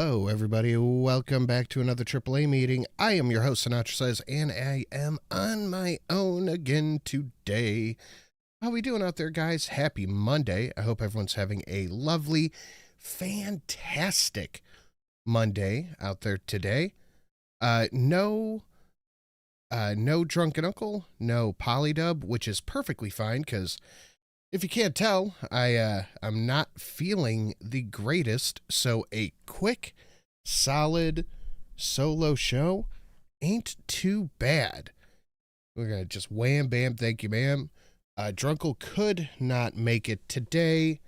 Hello, everybody. Welcome back to another AAA meeting. I am your host, Sinatra Says, and I am on my own again today. How we doing out there, guys? Happy Monday. I hope everyone's having a lovely, fantastic Monday out there today. No drunken uncle, no polydub, which is perfectly fine because if you can't tell, I'm not feeling the greatest, so a quick, solid solo show ain't too bad. We're gonna just wham bam, thank you, ma'am. Drunkle could not make it today.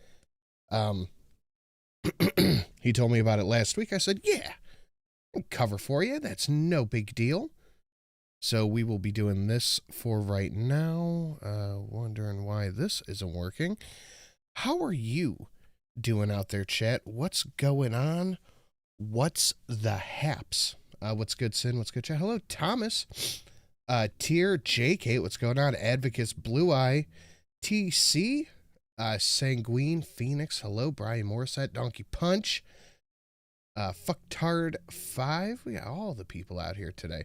He told me about it last week. I said, yeah, I can cover for you. That's no big deal. So we will be doing this for right now. Wondering why this isn't working. How are you doing out there, chat? What's going on? What's the haps? What's good, Sin? What's good, chat? Hello, Thomas. Tier JK, what's going on? Advocates, Blue Eye, TC, Sanguine, Phoenix, hello, Brian Morissette, Donkey Punch, Fucktard 5. We got all the people out here today.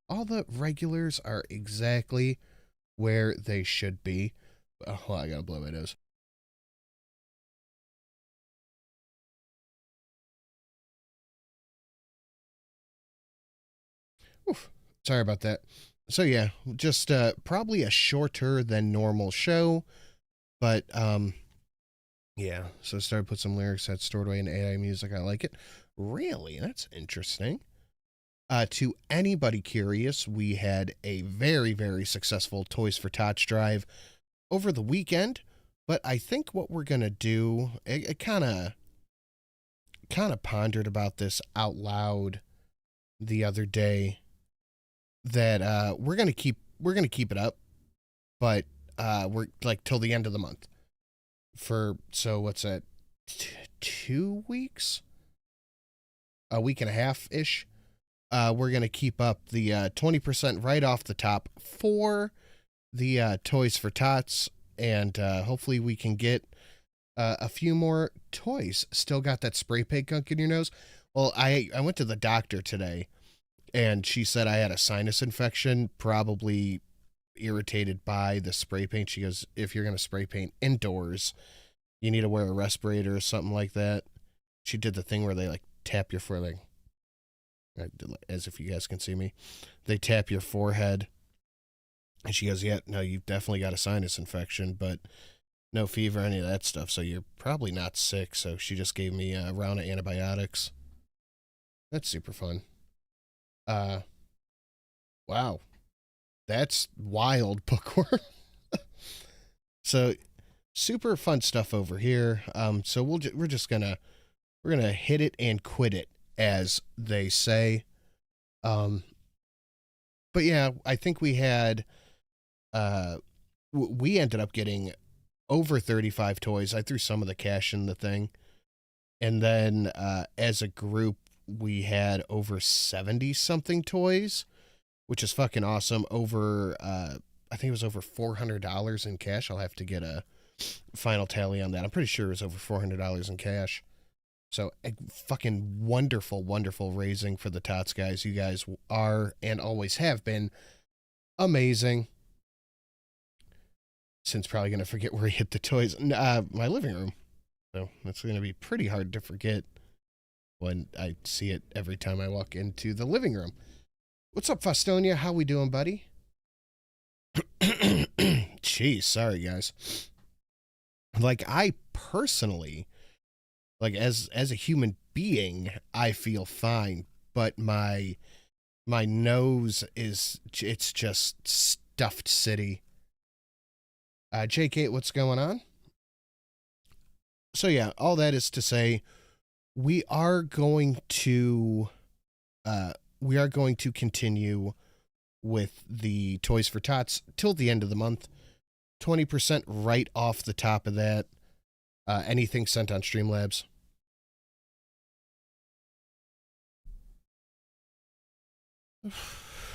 All the regulars are exactly where they should be. Oh, I gotta blow my nose. Oof, sorry about that. So yeah, just probably a shorter than normal show, but yeah. So started put some lyrics that stored away in AI music. I like it. Really, that's interesting. To anybody curious, we had a very, very successful Toys for Tots drive over the weekend, but I think what we're gonna do, it kind of pondered about this out loud the other day, that we're gonna keep it up, but we're like till the end of the month. So what's that? 2 weeks, a week and a half ish. We're going to keep up the 20% right off the top for the Toys for Tots, and hopefully we can get a few more toys. Still got that spray paint gunk in your nose? Well, I went to the doctor today, and she said I had a sinus infection, probably irritated by the spray paint. She goes, if you're going to spray paint indoors, you need to wear a respirator or something like that. She did the thing where they like tap your forehead, as if you guys can see me. They tap your forehead. And she goes, yeah, no, you've definitely got a sinus infection, but no fever, any of that stuff. So you're probably not sick. So she just gave me a round of antibiotics. That's super fun. Wow. That's wild, bookworm. So super fun stuff over here. So we're gonna hit it and quit it, as they say. But yeah, I think we had, we ended up getting over 35 toys. I threw some of the cash in the thing. And then, as a group, we had over 70 something toys, which is fucking awesome. Over, I think it was over $400 in cash. I'll have to get a final tally on that. I'm pretty sure it was over $400 in cash. So a fucking wonderful, wonderful raising for the Tots guys. You guys are and always have been amazing. Since probably going to forget where he hit the toys. My living room. So that's going to be pretty hard to forget when I see it every time I walk into the living room. What's up, Fostonia? How we doing, buddy? Jeez, sorry, guys. Like, I personally, like, as a human being, I feel fine, but my nose it's just stuffed city. JK, what's going on? So yeah, all that is to say, we are going to continue with the Toys for Tots till the end of the month. 20% right off the top of that. Anything sent on Streamlabs.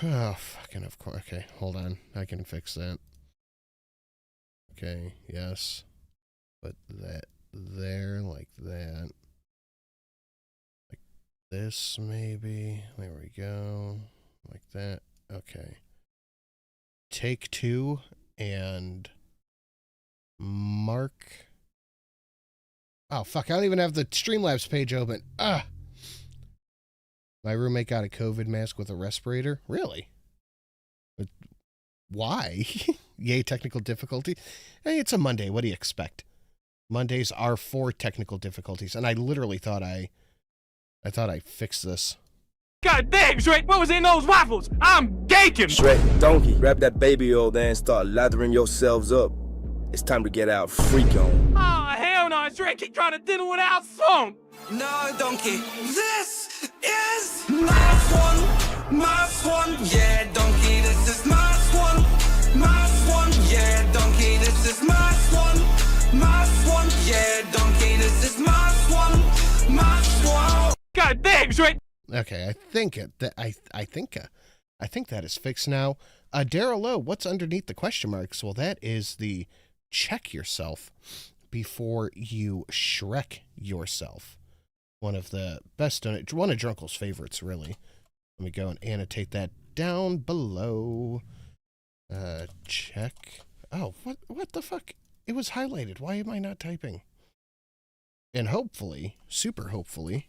Oh, fucking of course. Okay, hold on. I can fix that. Okay, yes. Put that there, like that. This maybe. There we go. Like that. Okay. Take 2 and mark. Oh, fuck. I don't even have the Streamlabs page open. Ah! My roommate got a COVID mask with a respirator. Really? But why? Yay, technical difficulty. Hey, it's a Monday. What do you expect? Mondays are for technical difficulties, and I literally thought I fixed this. God damn, Shrek, what was in those waffles? I'm gaking! Shrek, donkey, grab that baby oil there and start lathering yourselves up. It's time to get out freak on. Oh, hell no, Shrek, keep trying to dinner without song! No, donkey. This is my swan, yeah, donkey. This is my swan, yeah, donkey. This is my swan, yeah, donkey. This is my swan. God damn, Shrek! Okay, I think that is fixed now. Daryl Lowe, what's underneath the question marks? Well, that is the check yourself before you Shrek yourself. One of the best, one of Drunkle's favorites, really. Let me go and annotate that down below. Check. Oh, what the fuck? It was highlighted. Why am I not typing? And hopefully, super hopefully,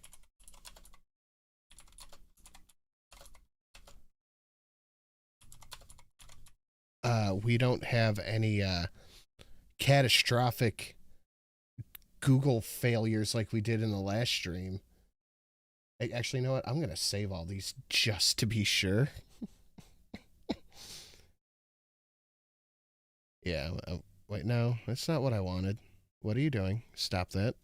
we don't have any catastrophic Google failures like we did in the last stream. Actually, you know what? I'm going to save all these just to be sure. Yeah. Wait, no, that's not what I wanted. What are you doing? Stop that.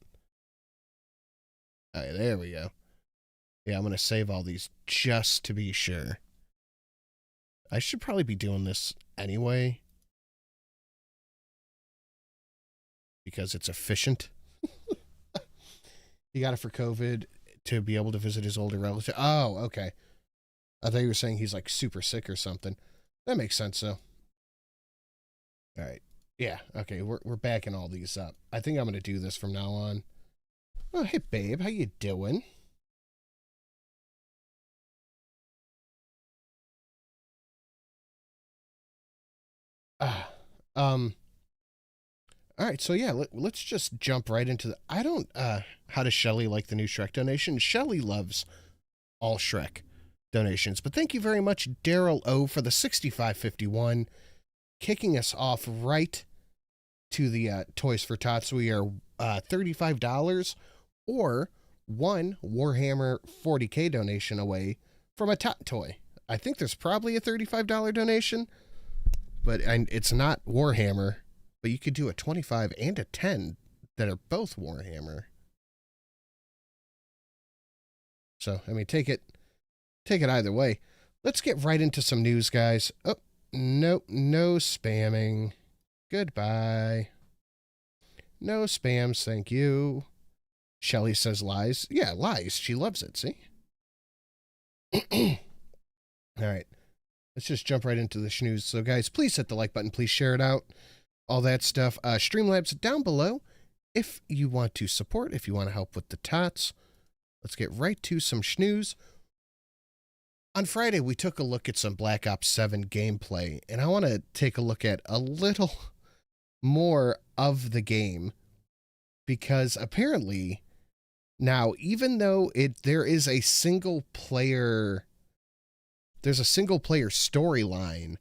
All right, there we go. Yeah, I'm going to save all these just to be sure. I should probably be doing this anyway, because it's efficient. He got it for COVID to be able to visit his older relative. Oh, okay. I thought you were saying he's like super sick or something. That makes sense, though. All right. Yeah, okay, we're backing all these up. I think I'm going to do this from now on. Oh, hey, babe, how you doing? All right, so yeah, let's just jump right into the... I don't, how does Shelly like the new Shrek donation? Shelly loves all Shrek donations, but thank you very much, Daryl O, for the 6551, kicking us off right to the Toys for Tots. We are $35 or one Warhammer 40K donation away from a Tot toy. I think there's probably a $35 donation, but it's not Warhammer. But you could do a 25 and a 10 that are both Warhammer. So, I mean, take it either way. Let's get right into some news, guys. Oh, no spamming. Goodbye. No spams, thank you. Shelly says lies. Yeah, lies. She loves it, see? All right. Let's just jump right into the schnews. So, guys, please hit the like button. Please share it out. All that stuff. Streamlabs down below if you want to support, if you want to help with the tots. Let's get right to some schnews. On Friday, we took a look at some Black Ops 7 gameplay, and I want to take a look at a little more of the game, because apparently now, even though there is a single player storyline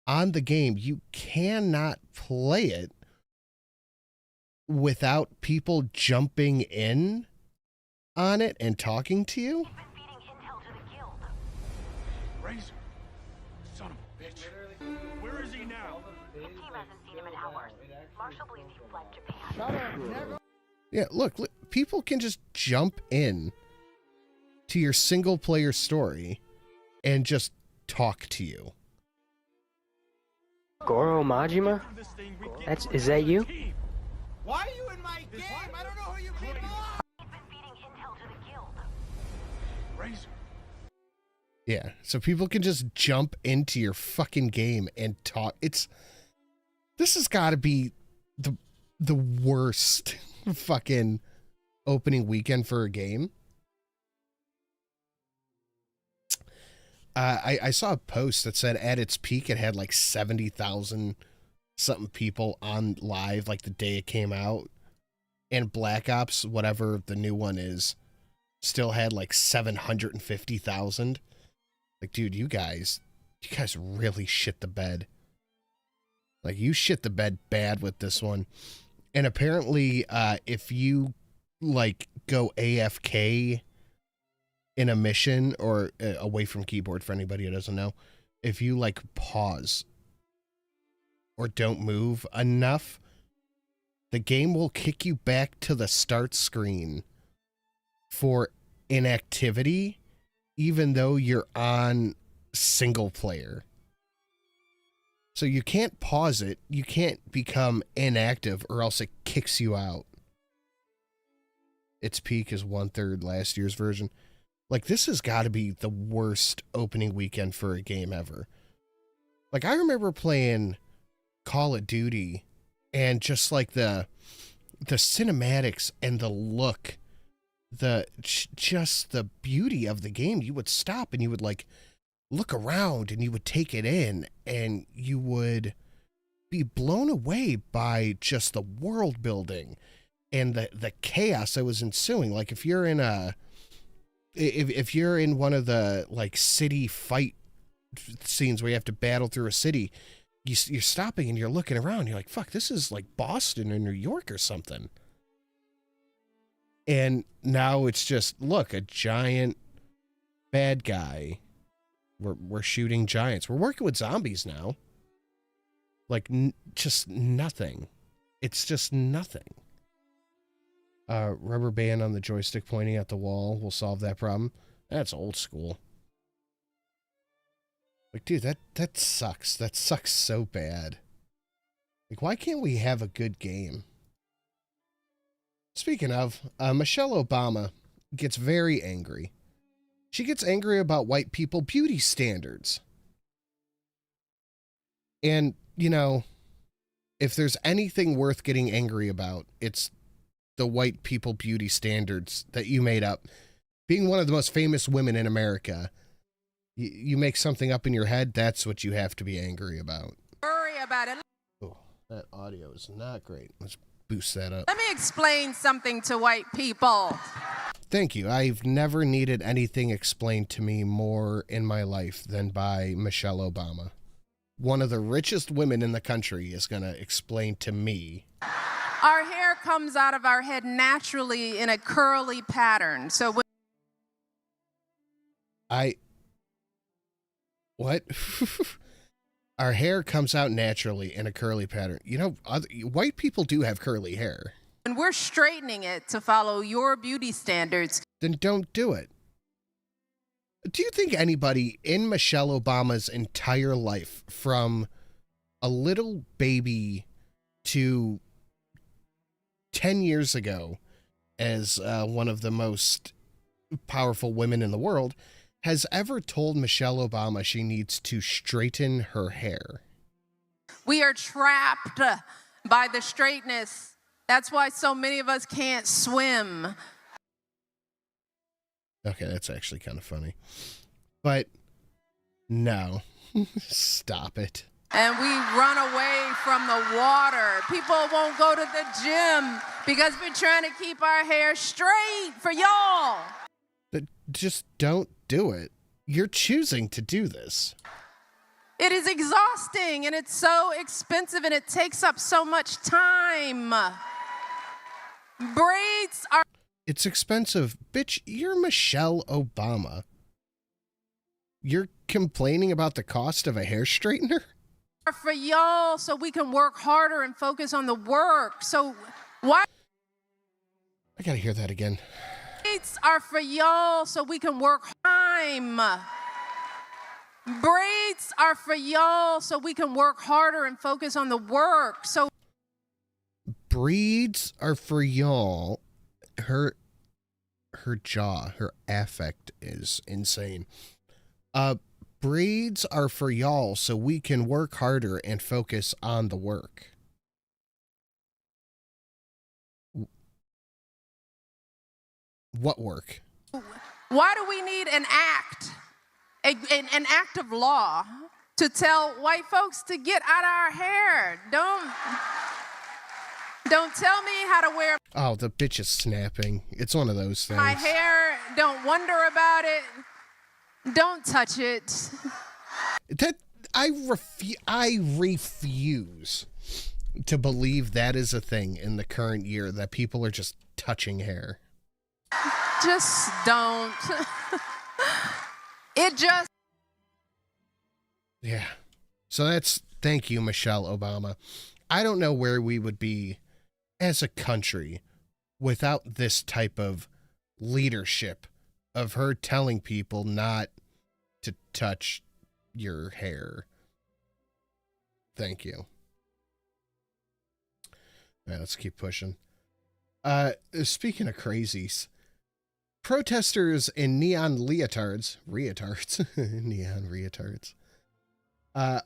on the game, you cannot play it without people jumping in on it and talking to you. Razor, son of a bitch. Where is he now? The team hasn't seen him in hours. Marshall believes he fled Japan. Yeah, look, people can just jump in to your single player story and just talk to you. Goro Majima? Is that you? Why are you in my game? I don't know who you people are. He's been feeding intel to the guild. Razor. Yeah, so people can just jump into your fucking game and talk. This has got to be the worst fucking opening weekend for a game. I saw a post that said at its peak it had like 70,000 something people on live like the day it came out, and Black Ops, whatever the new one is, still had like 750,000. Like, dude, you guys really shit the bed. Like, you shit the bed bad with this one. And apparently, if you like go AFK in a mission, or away from keyboard for anybody who doesn't know, if you like pause or don't move enough, the game will kick you back to the start screen for inactivity, even though you're on single player. So you can't pause it, you can't become inactive, or else it kicks you out. Its peak is 1/3 last year's version. Like, this has got to be the worst opening weekend for a game ever. Like, I remember playing Call of Duty, and just like the cinematics and the look, just the beauty of the game, you would stop and you would like look around and you would take it in, and you would be blown away by just the world building and the chaos that was ensuing. Like, if you're in if you're in one of the like city fight scenes where you have to battle through a city, you're stopping and you're looking around, you're like, fuck, this is like Boston or New York or something. And now it's just, look, a giant bad guy. We're shooting giants. We're working with zombies now. Like, just nothing. It's just nothing. Rubber band on the joystick pointing at the wall will solve that problem. That's old school. Like, dude, that sucks. That sucks so bad. Like, why can't we have a good game? Speaking of, Michelle Obama gets very angry. She gets angry about white people beauty standards. And, you know, if there's anything worth getting angry about, it's the white people beauty standards that you made up. Being one of the most famous women in America, you make something up in your head, that's what you have to be angry about. Worry about it. Oh, that audio is not great. Let's boost that up. Let me explain something to white people. Thank you. I've never needed anything explained to me more in my life than by Michelle Obama. One of the richest women in the country is going to explain to me. Our hair comes out of our head naturally in a curly pattern. So what? Our hair comes out naturally in a curly pattern. You know, white people do have curly hair. when we're straightening it to follow your beauty standards, then don't do it. Do you think anybody in Michelle Obama's entire life, from a little baby to 10 years ago, as one of the most powerful women in the world, has ever told Michelle Obama she needs to straighten her hair? we are trapped by the straightness. That's why so many of us can't swim. Okay, that's actually kind of funny. But no, stop it. And we run away from the water. People won't go to the gym because we're trying to keep our hair straight for y'all. But just don't do it. You're choosing to do this. It is exhausting and it's so expensive and it takes up so much time. Braids are... It's expensive. Bitch, you're Michelle Obama. You're complaining about the cost of a hair straightener? For y'all so we can work harder and focus on the work. So why... I gotta hear that again. Braids are for y'all so we can work time. Braids are for y'all so we can work harder and focus on the work. So Breeds are for y'all. Her jaw, her affect is insane. Breeds are for y'all so we can work harder and focus on the work. What work? why do we need an act an act of law to tell white folks to get out of our hair. Don't tell me how to wear Oh, the bitch is snapping. It's one of those things. my hair. Don't wonder about it. Don't touch it. That I refuse to believe that is a thing in the current year, that people are just touching hair. Just don't. It just. Yeah. So thank you, Michelle Obama. I don't know where we would be as a country without this type of leadership of her telling people not to touch your hair. Thank you. All right, let's keep pushing. Speaking of crazies, protesters in neon leotards, neon retards,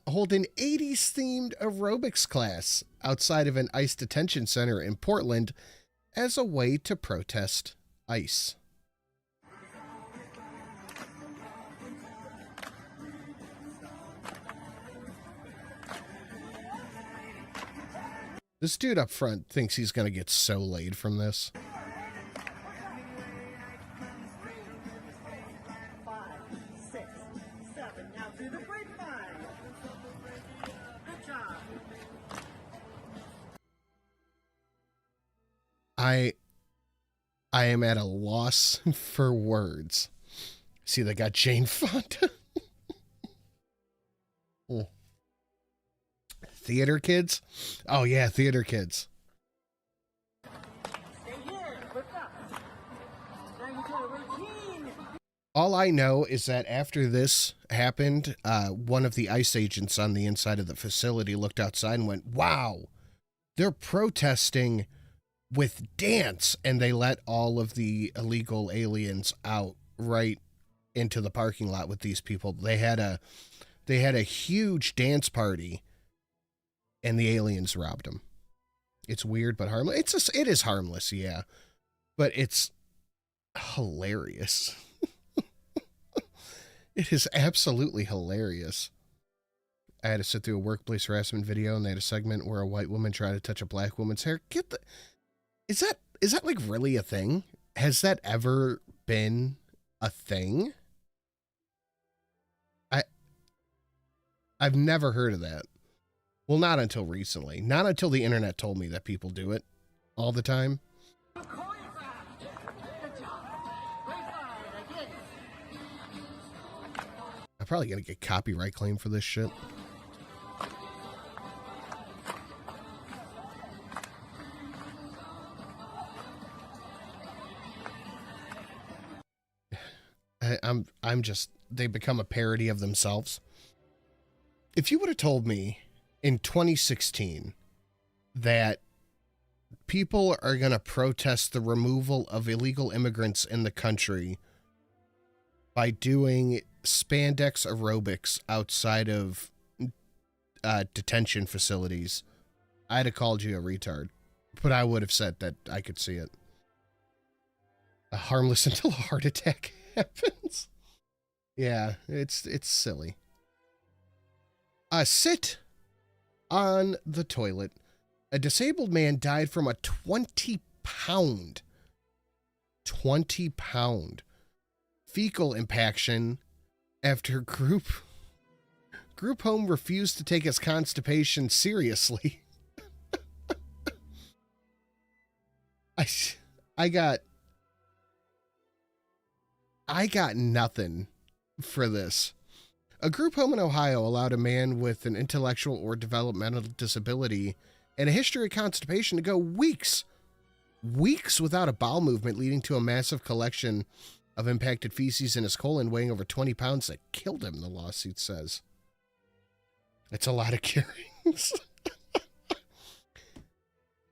hold an 80s themed aerobics class outside of an ICE detention center in Portland as a way to protest ICE. This dude up front thinks he's going to get so laid from this. I am at a loss for words. See, they got Jane Fonda. Oh. Theater kids? Oh yeah, theater kids. All I know is that after this happened, one of the ICE agents on the inside of the facility looked outside and went, "Wow, they're protesting with dance," and they let all of the illegal aliens out right into the parking lot with these people. They had a huge dance party, and the aliens robbed them. It's weird but harmless. It is harmless, yeah, but it's hilarious. It is absolutely hilarious. I had to sit through a workplace harassment video, and they had a segment where a white woman tried to touch a black woman's hair. Is that like really a thing? Has that ever been a thing? I've never heard of that. Well, not until recently. Not until the internet told me that people do it all the time. I'm probably gonna get copyright claim for this shit. I'm just, they become a parody of themselves. If you would have told me in 2016 that people are going to protest the removal of illegal immigrants in the country by doing spandex aerobics outside of detention facilities, I'd have called you a retard. But I would have said that I could see it. Harmless until a heart attack happens. Yeah, it's silly. Sit on the toilet. A disabled man died from a 20-pound fecal impaction after group home refused to take his constipation seriously. I got nothing for this. A group home in Ohio allowed a man with an intellectual or developmental disability and a history of constipation to go weeks without a bowel movement, leading to a massive collection of impacted feces in his colon weighing over 20 pounds that killed him, the lawsuit says. It's a lot of carryings.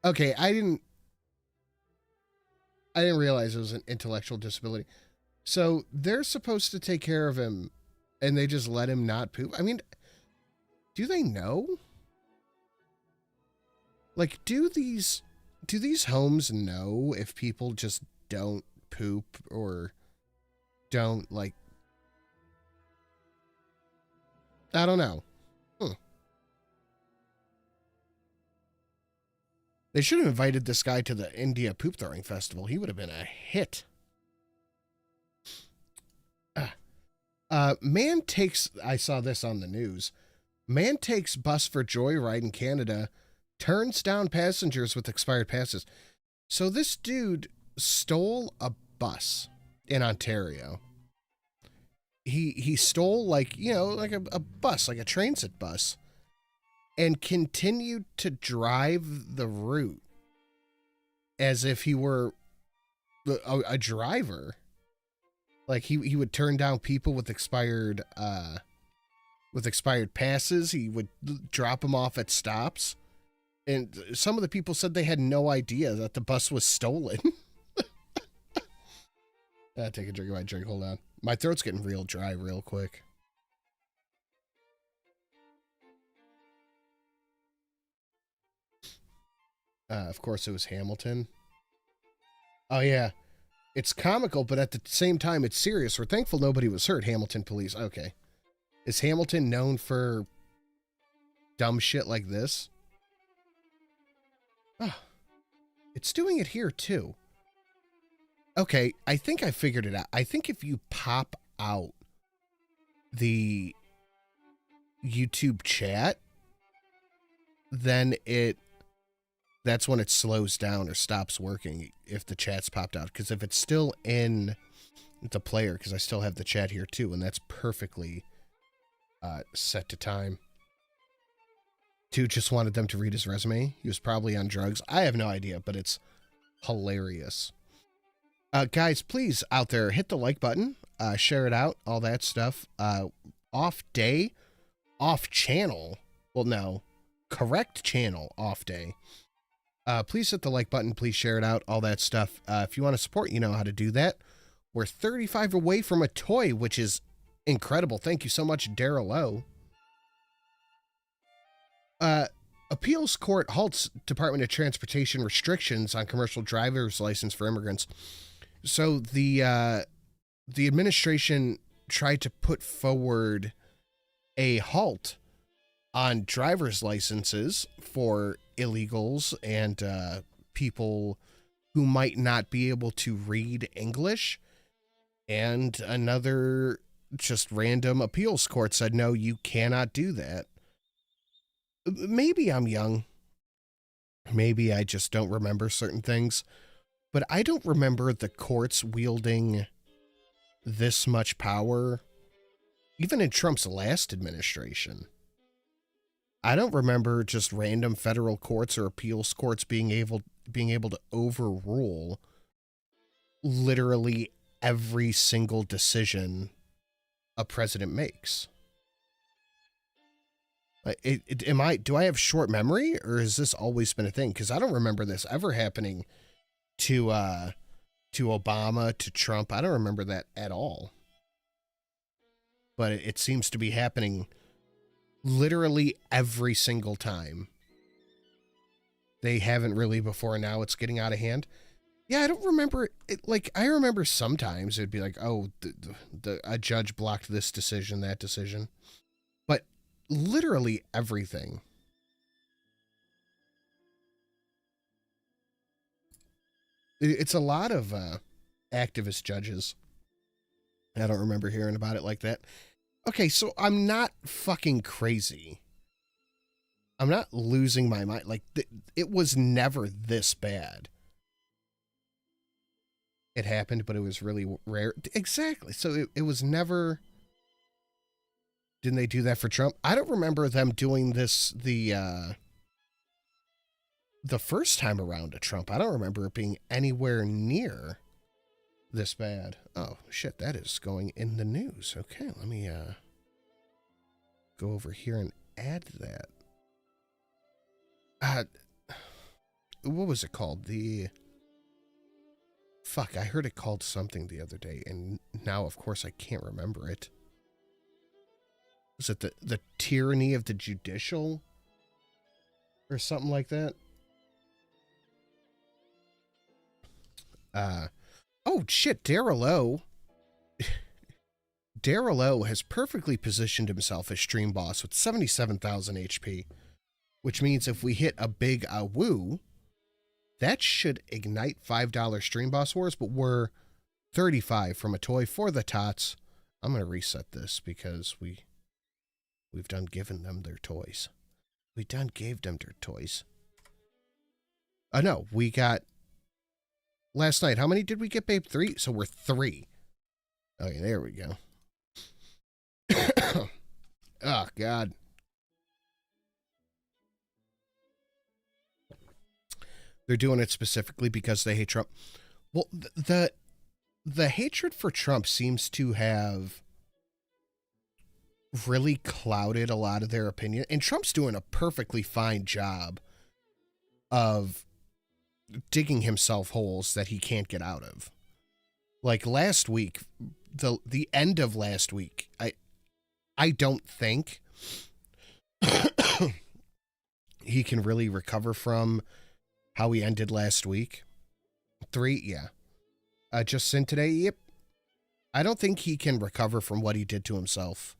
Okay, I didn't realize it was an intellectual disability. So they're supposed to take care of him, and they just let him not poop? I mean, do they know? Like, do these homes know if people just don't poop or don't, like, I don't know. They should have invited this guy to the India Poop Throwing Festival. He would have been a hit. Man takes... I saw this on the news. Man takes bus for joyride in Canada, turns down passengers with expired passes. So this dude stole a bus in Ontario. He stole, like, you know, like a bus, like a transit bus, and continued to drive the route as if he were a driver. Like, he would turn down people with expired passes. He would drop them off at stops. And some of the people said they had no idea that the bus was stolen. Take a drink of my drink. Hold on. My throat's getting real dry real quick. Of course, it was Hamilton. Oh, yeah. It's comical, but at the same time, it's serious. We're thankful nobody was hurt. Hamilton police. Okay. Is Hamilton known for dumb shit like this? Oh, it's doing it here, too. Okay, I think I figured it out. I think if you pop out the YouTube chat, then that's when it slows down or stops working if the chat's popped out. Because if it's still in the player, because I still have the chat here too, and that's perfectly set to time. Dude just wanted them to read his resume. He was probably on drugs. I have no idea, but it's hilarious. Guys, please, out there, hit the like button, share it out, all that stuff. Off day, off channel. Well, no, correct channel, off day. Please hit the like button, please share it out, all that stuff. If you want to support, you know how to do that. We're 35 away from a toy, which is incredible. Thank you so much, Daryl O. Appeals court halts Department of Transportation restrictions on commercial driver's license for immigrants. So the administration tried to put forward a halt on driver's licenses for illegals and people who might not be able to read English. And another just random appeals court said, no, you cannot do that. Maybe I'm young. Maybe I just don't remember certain things. But I don't remember the courts wielding this much power, even in Trump's last administration. I don't remember just random federal courts or appeals courts being able to overrule literally every single decision a president makes. Do I have short memory, or has this always been a thing? Because I don't remember this ever happening to Obama, to Trump. I don't remember that at all. But it seems to be happening literally every single time. They haven't really before, now it's getting out of hand. Yeah, I don't remember it. Like, I remember sometimes it'd be like, oh, a judge blocked this decision, that decision. But literally everything. It's a lot of activist judges. I don't remember hearing about it like that. Okay, so I'm not fucking crazy. I'm not losing my mind. Like, it was never this bad. It happened, but it was really rare. Exactly. So it was never... Didn't they do that for Trump? I don't remember them doing this the first time around to Trump. I don't remember it being anywhere near this bad. Oh, shit, that is going in the news. Okay, let me go over here and add that. What was it called? Fuck, I heard it called something the other day, and now, of course, I can't remember it. Was it the tyranny of the judicial? Or something like that? Oh, shit, Daryl O. Daryl O has perfectly positioned himself as stream boss with 77,000 HP, which means if we hit a big Awoo, that should ignite $5 stream boss wars, but we're 35 from a toy for the tots. I'm going to reset this because we've done given them their toys. We done gave them their toys. No, we got last night. How many did we get, babe? 3? So we're 3. Okay, there we go. Oh, God. They're doing it specifically because they hate Trump. Well, the hatred for Trump seems to have really clouded a lot of their opinion. And Trump's doing a perfectly fine job of digging himself holes that he can't get out of. Like last week, the end of last week, I don't think he can really recover from how he ended last week. 3, yeah. Just sin today, yep. I don't think he can recover from what he did to himself.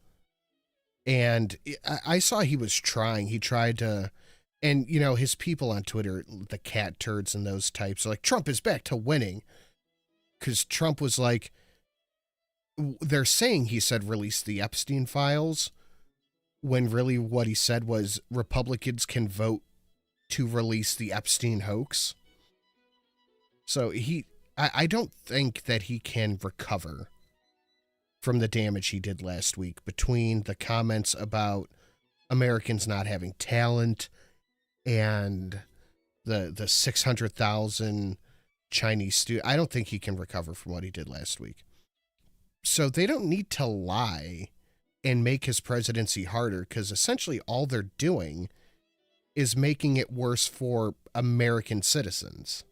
And I saw he was trying. He tried to, and you know, his people on Twitter, the cat turds and those types, are like, Trump is back to winning. Because Trump was like, they're saying he said release the Epstein files, when really what he said was Republicans can vote to release the Epstein hoax. So I don't think that he can recover from the damage he did last week between the comments about Americans not having talent and the 600,000 Chinese students. I don't think he can recover from what he did last week. So they don't need to lie and make his presidency harder, because essentially all they're doing is making it worse for American citizens.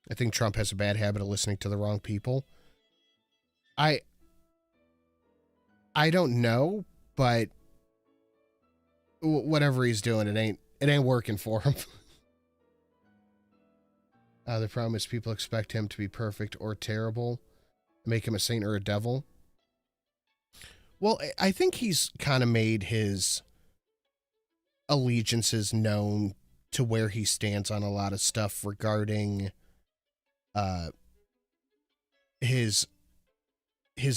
I think Trump has a bad habit of listening to the wrong people. I don't know, but whatever he's doing, it ain't working for him. The problem is people expect him to be perfect or terrible, make him a saint or a devil. Well, I think he's kind of made his allegiances known to where he stands on a lot of stuff regarding his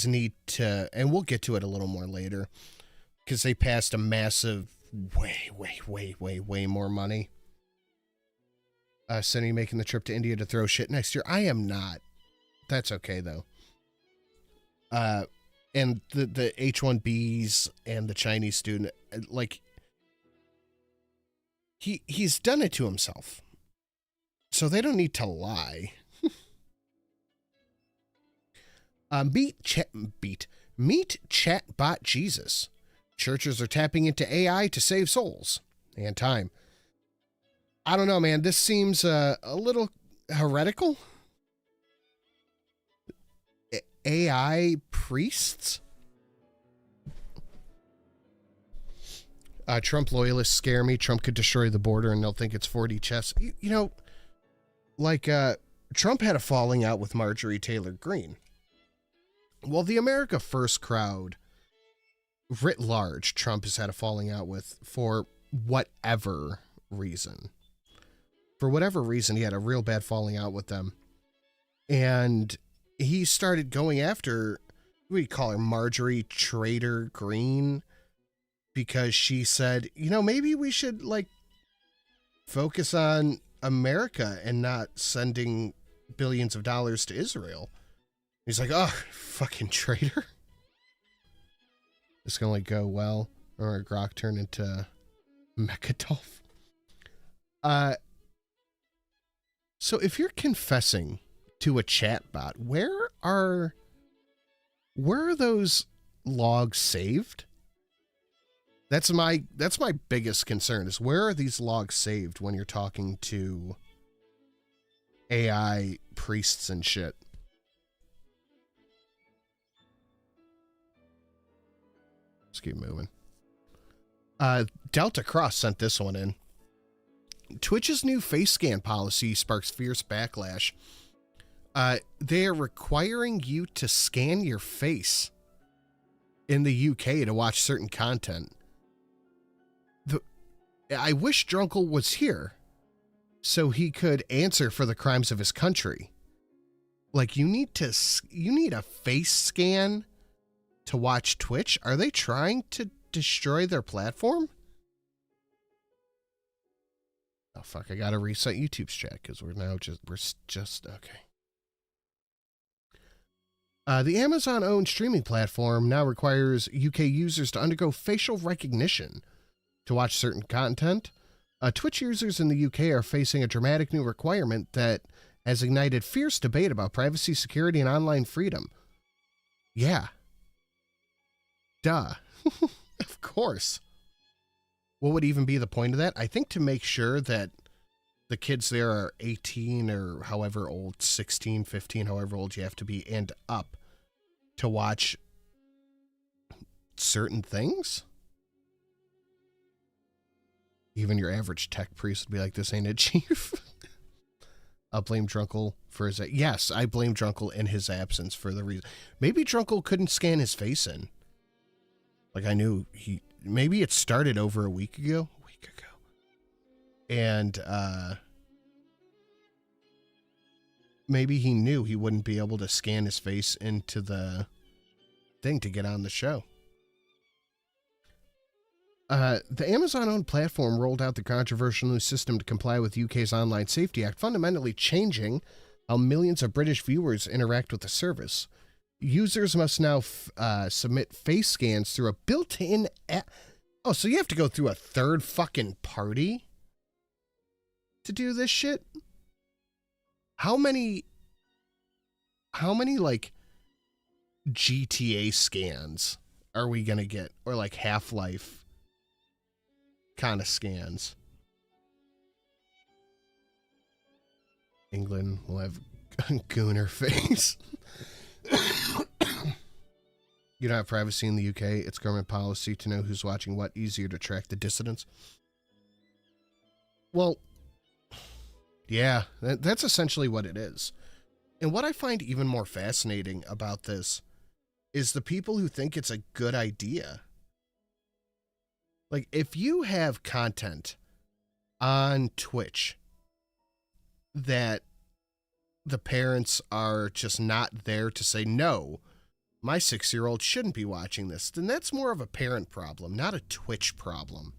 need to, and we'll get to it a little more later, because they passed a massive way more money. Cindy making the trip to India to throw shit next year. I am not. That's okay though. And the H-1Bs and the Chinese student, like, he's done it to himself. So they don't need to lie. Meet Chatbot Jesus. Churches are tapping into AI to save souls and time. I don't know, man. This seems a little heretical. AI priests? Trump loyalists scare me. Trump could destroy the border and they'll think it's 4D chess. You know, like, Trump had a falling out with Marjorie Taylor Greene. Well, the America First crowd, writ large, Trump has had a falling out with for whatever reason. For whatever reason, he had a real bad falling out with them. And he started going after, what do you call her, Marjorie Trader Greene, because she said, you know, maybe we should, like, focus on America and not sending billions of dollars to Israel. He's like, oh, fucking traitor. This can only go well. Or Grok turn into Mechadolph. So if you're confessing to a chatbot, where are those logs saved? That's my biggest concern, is where are these logs saved when you're talking to AI priests and shit? Let's keep moving. Delta Cross sent this one in. Twitch's new face scan policy sparks fierce backlash. They are requiring you to scan your face in the UK to watch certain content. I wish Drunkle was here so he could answer for the crimes of his country. Like, you need a face scan to watch Twitch? Are they trying to destroy their platform? Oh, fuck, I gotta reset YouTube's chat because we're just, okay. The Amazon-owned streaming platform now requires UK users to undergo facial recognition to watch certain content. Twitch users in the UK are facing a dramatic new requirement that has ignited fierce debate about privacy, security, and online freedom. Yeah. Duh. Of course. What would even be the point of that? I think to make sure that the kids there are 18 or however old, 16, 15, however old you have to be, and up to watch certain things. Even your average tech priest would be like, this ain't it, chief. I'll blame Drunkle for his... Yes, I blame Drunkle in his absence for the reason. Maybe Drunkle couldn't scan his face in. Like, I knew he... Maybe it started over a week ago. And, maybe he knew he wouldn't be able to scan his face into the thing to get on the show. The Amazon-owned platform rolled out the controversial new system to comply with UK's Online Safety Act, fundamentally changing how millions of British viewers interact with the service. Users must now submit face scans through a built-in app. Oh, so you have to go through a third fucking party to do this shit? How many like GTA scans are we gonna get? Or like Half-Life kind of scans? England will have gooner face. You don't have privacy in the UK. It's government policy to know who's watching what, easier to track the dissidents. Well, yeah, that's essentially what it is. And what I find even more fascinating about this is the people who think it's a good idea. Like, if you have content on Twitch that the parents are just not there to say, no, my 6-year-old shouldn't be watching this, then that's more of a parent problem, not a Twitch problem.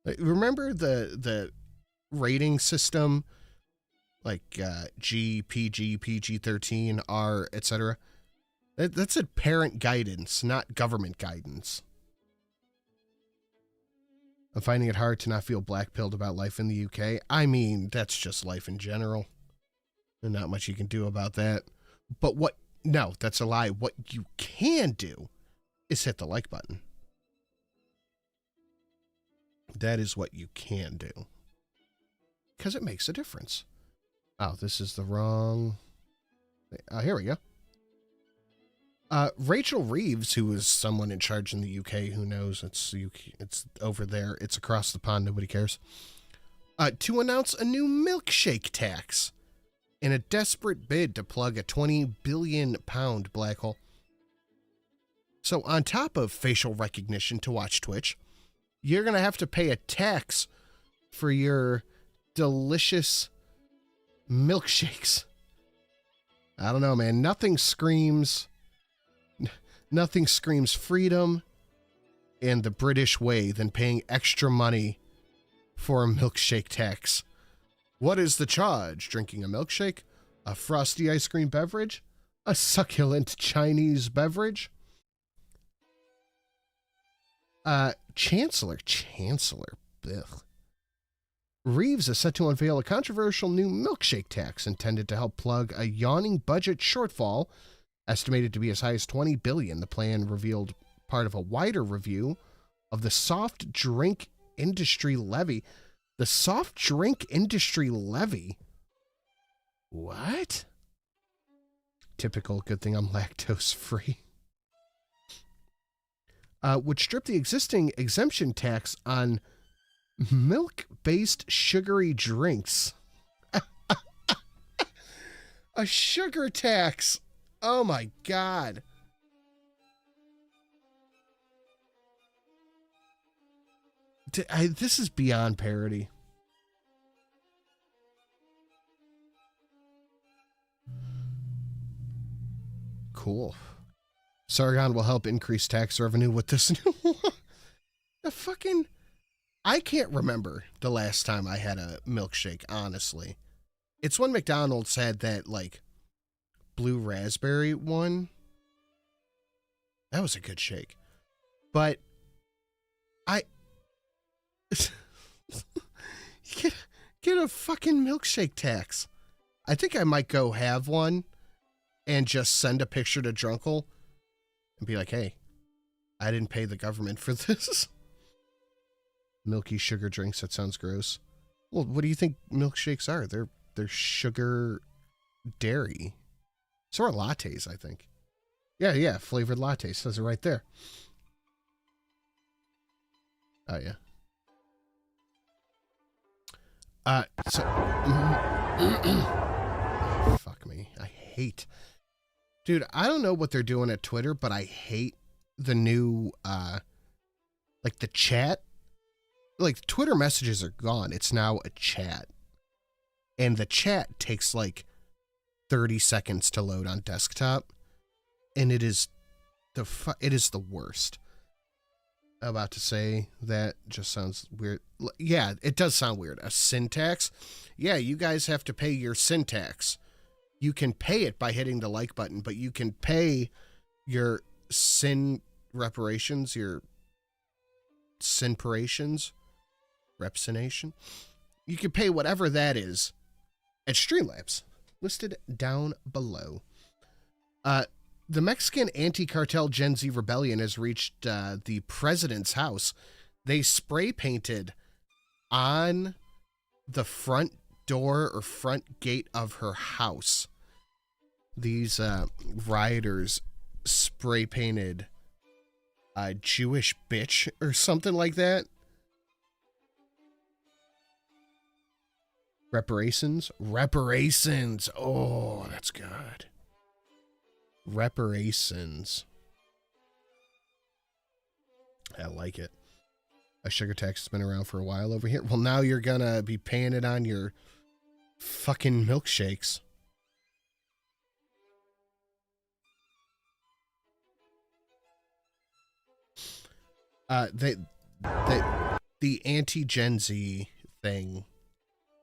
Like, remember the rating system, like G, PG, PG-13, R, etc.? That's a parent guidance, not government guidance. I'm finding it hard to not feel blackpilled about life in the UK. I mean, that's just life in general. There's not much you can do about that. But no, that's a lie. What you can do is hit the like button. That is what you can do. Because it makes a difference. Oh, this is the wrong... here we go. Rachel Reeves, who is someone in charge in the UK, who knows, it's over there, it's across the pond, nobody cares, to announce a new milkshake tax in a desperate bid to plug a £20 billion black hole. So on top of facial recognition to watch Twitch, you're going to have to pay a tax for your delicious milkshakes. I don't know, man. Nothing screams freedom and the British way than paying extra money for a milkshake tax. What is the charge? Drinking a milkshake? A frosty ice cream beverage? A succulent Chinese beverage? Chancellor. Ugh. Reeves is set to unveil a controversial new milkshake tax intended to help plug a yawning budget shortfall, estimated to be as high as $20 billion. The plan revealed part of a wider review of the soft drink industry levy. The soft drink industry levy? What? Typical. Good thing I'm lactose free. Would strip the existing exemption tax on milk-based sugary drinks. A sugar tax. Oh my God. This is beyond parody. Cool. Sargon will help increase tax revenue with this new law. The fucking... I can't remember the last time I had a milkshake, honestly. It's when McDonald's had that, like, blue raspberry one. That was a good shake. But I... get a fucking milkshake tax. I think I might go have one and just send a picture to Drunkle and be like, hey, I didn't pay the government for this. Milky sugar drinks, that sounds gross. Well, what do you think milkshakes are? They're sugar dairy. So are lattes, I think. Yeah, flavored lattes. Says it right there. Oh, yeah. Fuck me. I hate... Dude, I don't know what they're doing at Twitter, but I hate the new, like, the chat. Like, Twitter messages are gone. It's now a chat. And the chat takes, like, 30 seconds to load on desktop. And it is the worst. I'm about to say that just sounds weird. Yeah, it does sound weird. A syntax? Yeah, you guys have to pay your syntax. You can pay it by hitting the like button, but you can pay your sin reparations, your sinparations, repsination. You can pay whatever that is at Streamlabs, listed down below. The Mexican anti-cartel Gen Z rebellion has reached the president's house. They spray painted on the front door or front gate of her house. These rioters spray painted a Jewish bitch or something like that. Reparations. Oh, that's good. Reparations. I like it. A sugar tax has been around for a while over here. Well, now you're gonna be paying it on your fucking milkshakes. The anti-Gen Z thing,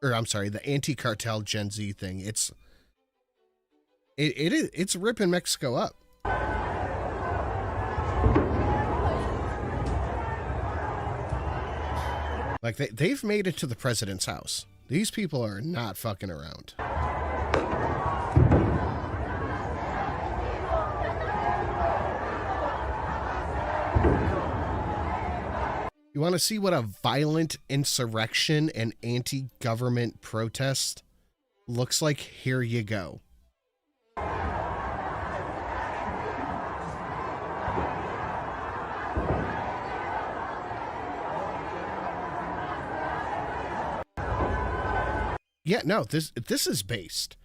or I'm sorry, the anti-cartel Gen Z thing, it's ripping Mexico up. Like, they've made it to the president's house. These people are not fucking around. You want to see what a violent insurrection and anti-government protest looks like? Here you go. Yeah, no, this is based.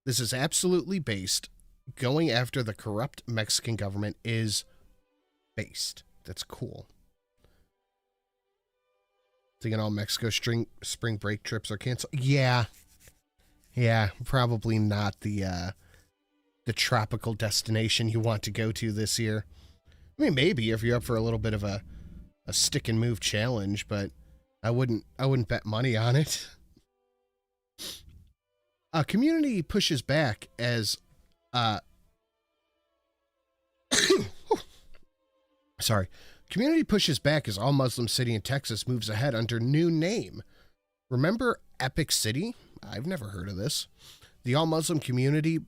This is absolutely based. Going after the corrupt Mexican government is based. That's cool. Thinking all Mexico spring break trips are canceled. Yeah, probably not the tropical destination you want to go to this year. I mean, maybe if you're up for a little bit of a stick and move challenge, but I wouldn't bet money on it. A community pushes back as Community pushes back as all Muslim city in Texas moves ahead under new name. Remember Epic City? I've never heard of this. The all Muslim community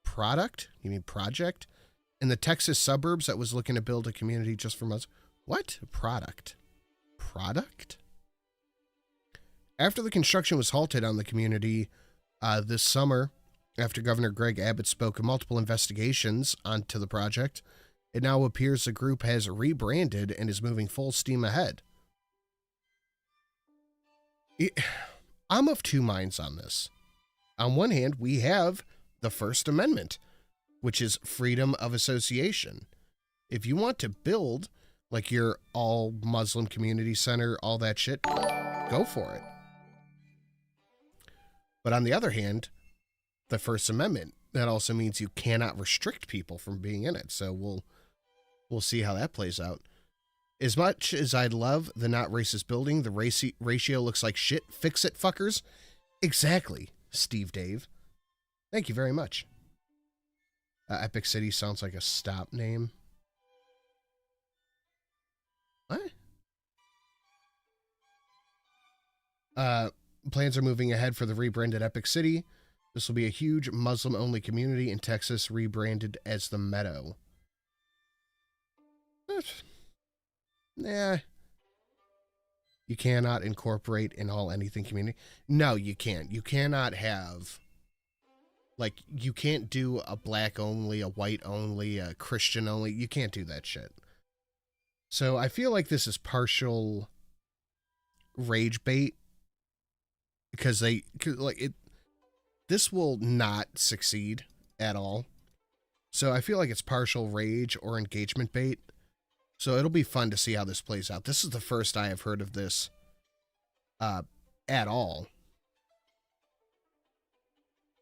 project in the Texas suburbs that was looking to build a community just for Muslims. What? Product? After the construction was halted on the community this summer, after Governor Greg Abbott spoke of multiple investigations onto the project, it now appears the group has rebranded and is moving full steam ahead. I'm of two minds on this. On one hand, we have the First Amendment, which is freedom of association. If you want to build like your all Muslim community center, all that shit, go for it. But on the other hand, the First Amendment, that also means you cannot restrict people from being in it. So we'll see how that plays out. As much as I'd love the not racist building, the ratio looks like shit. Fix it, fuckers. Exactly, Steve Dave. Thank you very much. Epic City sounds like a stop name. What? Plans are moving ahead for the rebranded Epic City. This will be a huge Muslim-only community in Texas, rebranded as the Meadow. Nah. You cannot incorporate an all-anything community. No, you can't. You cannot have... Like, you can't do a black only, a white only, a Christian only. You can't do that shit. So I feel like this is partial rage bait. Because this will not succeed at all. So I feel like it's partial rage or engagement bait. So it'll be fun to see how this plays out. This is the first I have heard of this at all.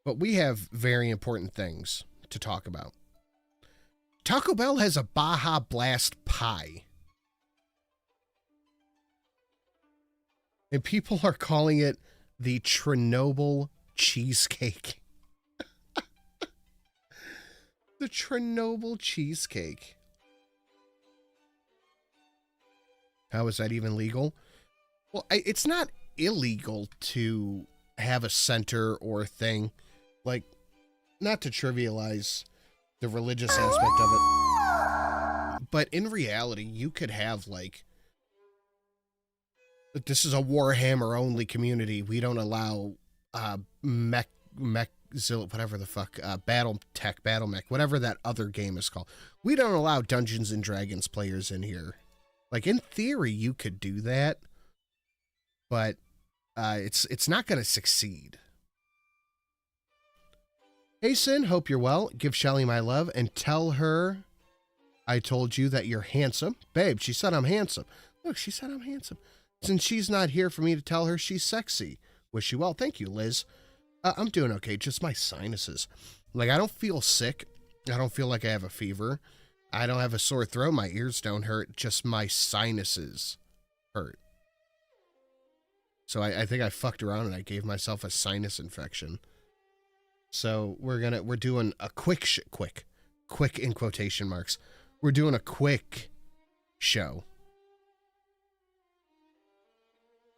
But we have very important things to talk about. Taco Bell has a Baja Blast pie. And people are calling it the Chernobyl cheesecake. The Chernobyl cheesecake. How is that even legal? Well, it's not illegal to have a center or a thing. Like, not to trivialize the religious aspect of it. But in reality, you could have, like, this is a Warhammer only community. We don't allow whatever the fuck, battle mech, whatever that other game is called. We don't allow Dungeons and Dragons players in here. Like, in theory, you could do that, but it's not going to succeed. Hey, Sin, hope you're well. Give Shelly my love and tell her I told you that you're handsome. Babe, she said I'm handsome. Look, she said I'm handsome. Since she's not here for me to tell her she's sexy. Wish you well. Thank you, Liz. I'm doing okay. Just my sinuses. Like, I don't feel sick. I don't feel like I have a fever. I don't have a sore throat. My ears don't hurt. Just my sinuses hurt. So I think I fucked around and I gave myself a sinus infection. So we're doing a quick in quotation marks. We're doing a quick show.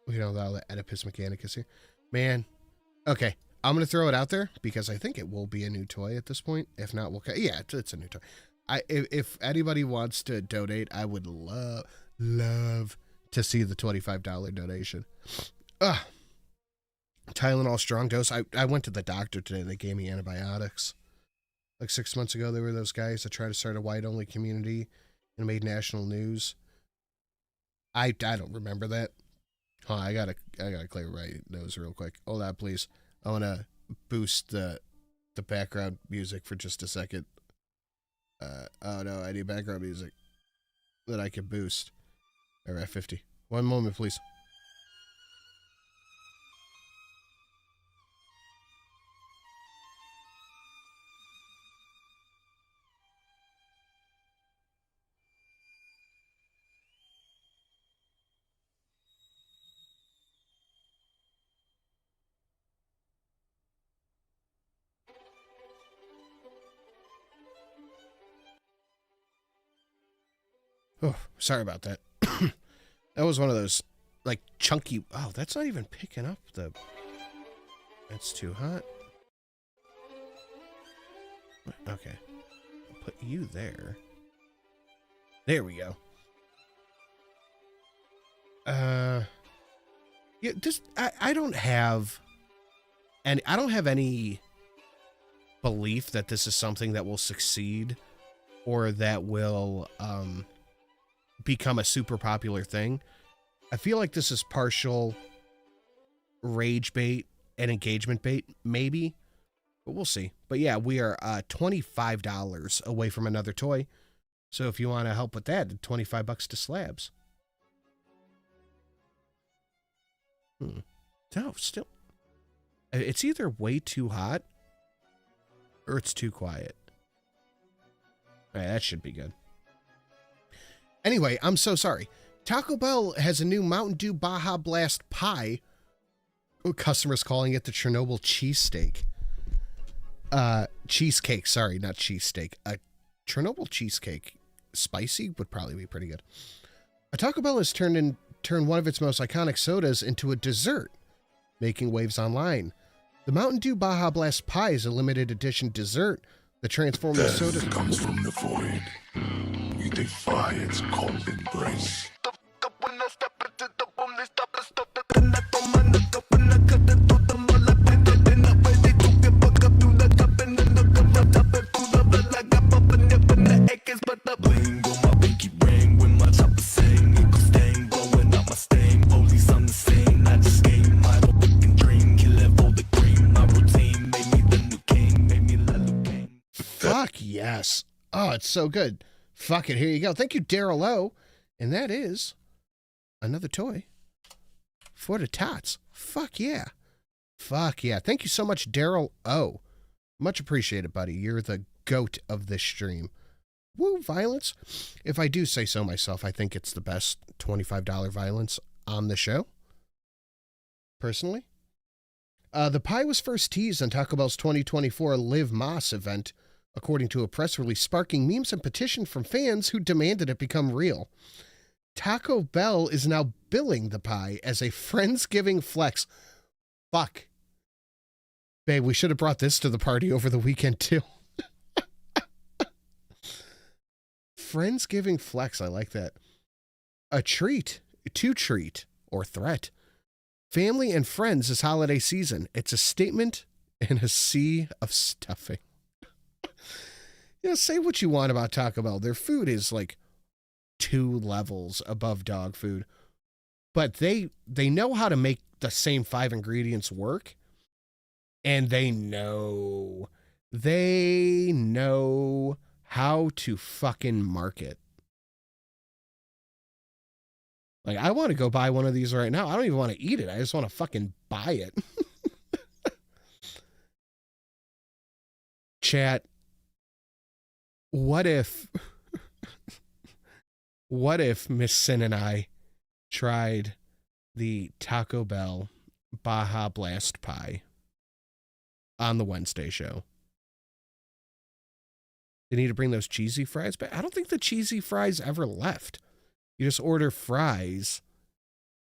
We don't allow the Oedipus Mechanicus here. Man. Okay. I'm going to throw it out there because I think it will be a new toy at this point. If not, we'll... Yeah, it's a new toy. If anybody wants to donate, I would love to see the $25 donation. Tylenol strong dose. I went to the doctor today. They gave me antibiotics. Like 6 months ago, there were those guys that tried to start a white-only community and made national news. I don't remember that. Huh, I gotta clear my nose real quick. Hold on, please. I want to boost the background music for just a second. Oh no, I need background music that I can boost. All right, 50. One moment, please. Oh, sorry about that. That was one of those, like, chunky... Oh, that's not even picking up the... That's too hot. Okay. I'll put you there. There we go. Yeah, just... I don't have... And I don't have any belief that this is something that will succeed or that will, become a super popular thing. I feel like this is partial rage bait and engagement bait, maybe. But we'll see. But yeah, we are $25 away from another toy. So if you want to help with that, $25 to Slabs. No, still. It's either way too hot or it's too quiet. All right, that should be good. Anyway, I'm so sorry. Taco Bell has a new Mountain Dew Baja Blast pie. Customers calling it the Chernobyl cheesesteak. Cheesecake, sorry, not cheesesteak. A Chernobyl cheesecake. Spicy would probably be pretty good. A Taco Bell has turned one of its most iconic sodas into a dessert, making waves online. The Mountain Dew Baja Blast Pie is a limited edition dessert that transforms the soda. Death comes from the void. We defy its cold embrace. Fuck yes. Oh, it's so good. Fuck it. Here you go. Thank you, Daryl O. And that is another toy for the tots. Fuck yeah. Fuck yeah. Thank you so much, Daryl O. Much appreciated, buddy. You're the goat of this stream. Woo, violence. If I do say so myself, I think it's the best $25 violence on the show. Personally. The pie was first teased on Taco Bell's 2024 Live Moss event, according to a press release, sparking memes and petition from fans who demanded it become real. Taco Bell is now billing the pie as a Friendsgiving flex. Fuck. Babe, we should have brought this to the party over the weekend, too. Friendsgiving flex, I like that. A treat, to treat, or threat. Family and friends this holiday season. It's a statement in a sea of stuffing. Say what you want about Taco Bell. Their food is like 2 levels above dog food. But they know how to make the same 5 ingredients work. And they know how to fucking market. Like, I want to go buy one of these right now. I don't even want to eat it. I just want to fucking buy it. Chat, what if Miss Sin and I tried the Taco Bell Baja Blast Pie on the Wednesday show? They need to bring those cheesy fries back. I don't think the cheesy fries ever left. You just order fries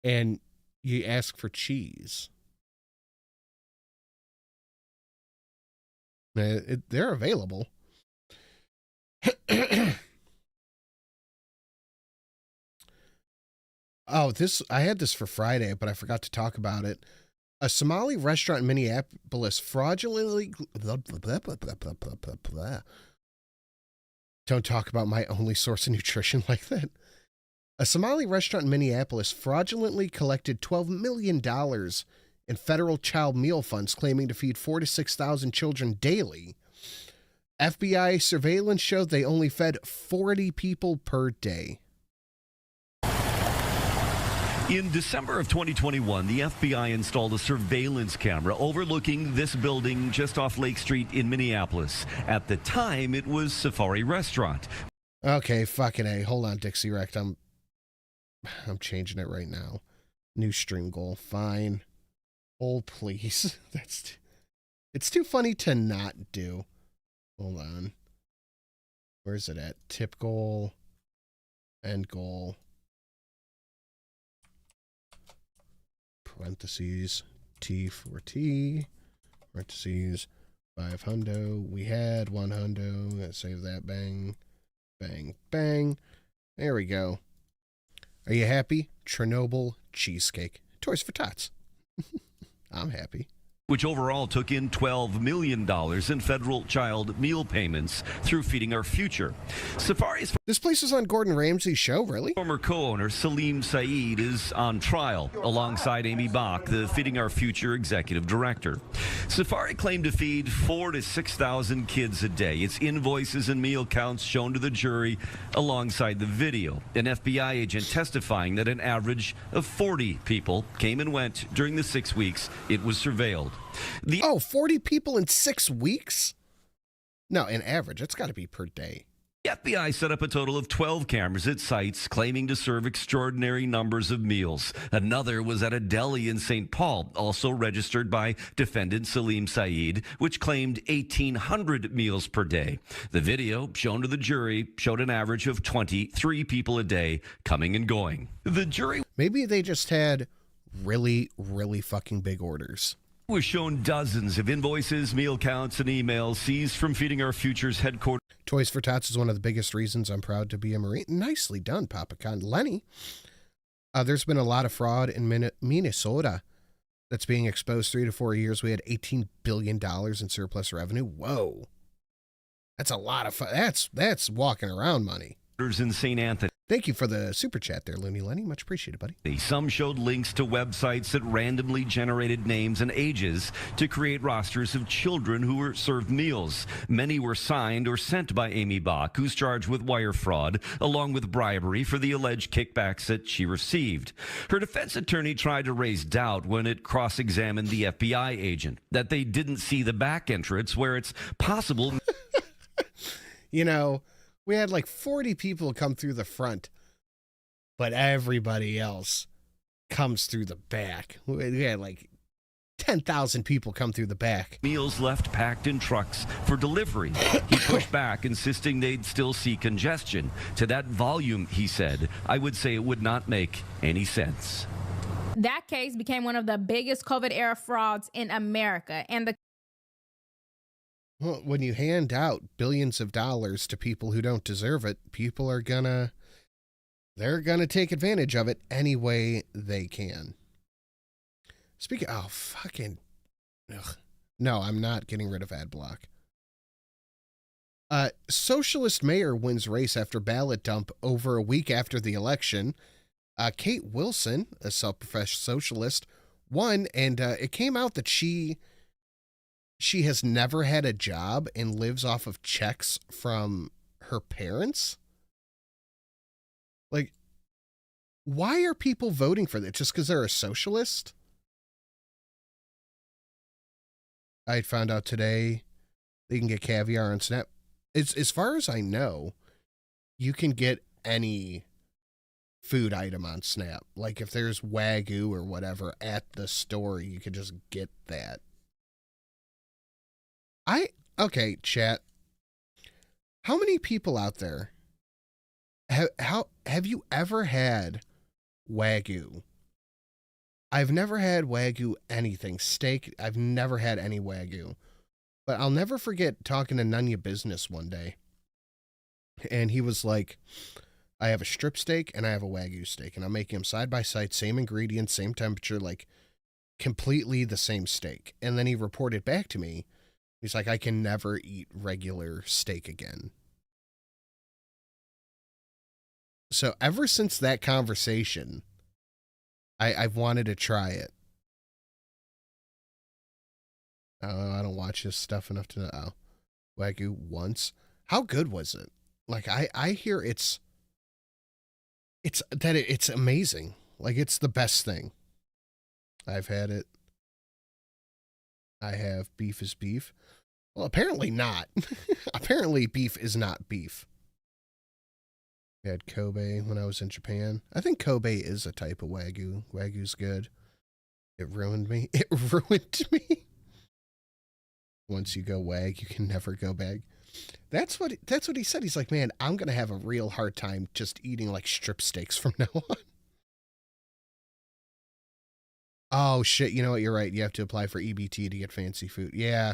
and you ask for cheese. They're available. Oh, I had this for Friday, but I forgot to talk about it. A Somali restaurant in Minneapolis fraudulently... Don't talk about my only source of nutrition like that. A Somali restaurant in Minneapolis fraudulently collected $12 million in federal child meal funds, claiming to feed 4,000 to 6,000 children daily. FBI surveillance showed they only fed 40 people per day. In December of 2021, the FBI installed a surveillance camera overlooking this building just off Lake Street in Minneapolis. At the time, it was Safari Restaurant. Okay, fucking A. Hold on, Dixie Rect. I'm changing it right now. New stream goal. Fine. Oh, please. It's too funny to not do. Hold on. Where's it at? Tip goal. End goal. Parentheses. T for T. Parentheses. 5 hundo. We had 1 hundo. Let's save that. Bang. Bang. Bang. There we go. Are you happy? Chernobyl cheesecake. Toys for Tots. I'm happy. which overall took in $12 million in federal child meal payments through Feeding Our Future. Safari's This place is on Gordon Ramsay's show, really? former co-owner Salim Saeed is on trial alongside Amy Bach, the Feeding Our Future executive director. Safari claimed to feed 4,000 to 6,000 kids a day. Its invoices and meal counts shown to the jury alongside the video. An FBI agent testifying that an average of 40 people came and went during the 6 weeks it was surveilled. 40 people in 6 weeks? No, in average, it's got to be per day. The FBI set up a total of 12 cameras at sites claiming to serve extraordinary numbers of meals. Another was at a deli in St. Paul, also registered by defendant Salim Saeed, which claimed 1,800 meals per day. The video shown to the jury showed an average of 23 people a day coming and going. The jury Maybe they just had really, really fucking big orders. was shown dozens of invoices, meal counts, and emails seized from Feeding Our Future's headquarters. Toys for Tots is one of the biggest reasons I'm proud to be a Marine. Nicely done, Papa Con. Lenny, there's been a lot of fraud in Minnesota that's being exposed. 3 to 4 years, we had $18 billion in surplus revenue. Whoa. That's a lot of fun. That's walking around money. In St. Anthony. Thank you for the super chat there, Looney Lenny. Much appreciated, buddy. Some showed links to websites that randomly generated names and ages to create rosters of children who were served meals. Many were signed or sent by Amy Bach, who's charged with wire fraud, along with bribery for the alleged kickbacks that she received. Her defense attorney tried to raise doubt when it cross-examined the FBI agent, that they didn't see the back entrance where it's possible. You know, we had like 40 people come through the front, but everybody else comes through the back. We had like 10,000 people come through the back. Meals left packed in trucks for delivery. He pushed back, insisting they'd still see congestion. To that volume, he said, I would say it would not make any sense. That case became one of the biggest COVID-era frauds in America, and Well, when you hand out billions of dollars to people who don't deserve it, people are they're gonna take advantage of it any way they can. Speaking, no, I'm not getting rid of ad block. Socialist mayor wins race after ballot dump over a week after the election. Kate Wilson, a self-professed socialist, won, and it came out that she has never had a job and lives off of checks from her parents. Like, why are people voting for that? Just because they're a socialist? I found out today they can get caviar on Snap. As far as I know, you can get any food item on Snap. Like if there's Wagyu or whatever at the store, you could just get that. Okay, chat. How many people out there have you ever had Wagyu? I've never had Wagyu anything. Steak, I've never had any Wagyu. But I'll never forget talking to Nunya Business one day. And he was like, I have a strip steak and I have a Wagyu steak. And I'm making them side by side, same ingredients, same temperature, like completely the same steak. And then he reported back to me. He's like, I can never eat regular steak again. So ever since that conversation, I've wanted to try it. I don't watch this stuff enough to know. Oh, Wagyu once. How good was it? Like I hear it's amazing. Like it's the best thing. I've had it. I have beef is beef. Well, apparently not. Apparently beef is not beef. I had Kobe when I was in Japan. I think Kobe is a type of Wagyu. Wagyu's good. It ruined me. It ruined me. Once you go Wag, you can never go back. That's what he said. He's like, man, I'm going to have a real hard time just eating like strip steaks from now on. Oh, shit. You know what? You're right. You have to apply for EBT to get fancy food. Yeah.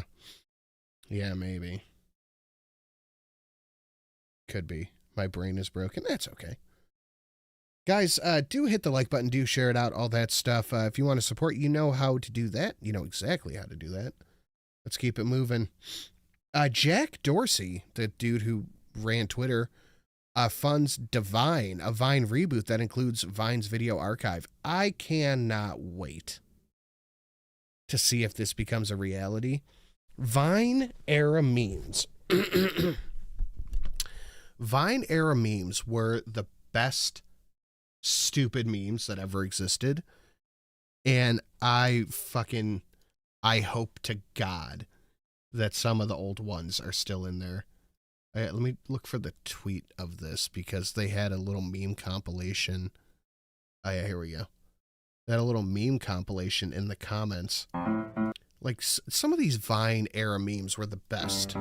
Yeah, maybe. Could be. My brain is broken. That's okay. Guys, do hit the like button, do share it out, all that stuff. If you want to support, you know how to do that. You know exactly how to do that. Let's keep it moving. Jack Dorsey, the dude who ran Twitter, funds Divine, a Vine reboot that includes Vine's video archive. I cannot wait to see if this becomes a reality. Vine era memes. Vine era memes were the best stupid memes that ever existed. And I hope to God that some of the old ones are still in there. Let me look for the tweet of this because they had a little meme compilation. Oh, yeah, here we go. They had a little meme compilation in the comments. Like, some of these Vine era memes were the best.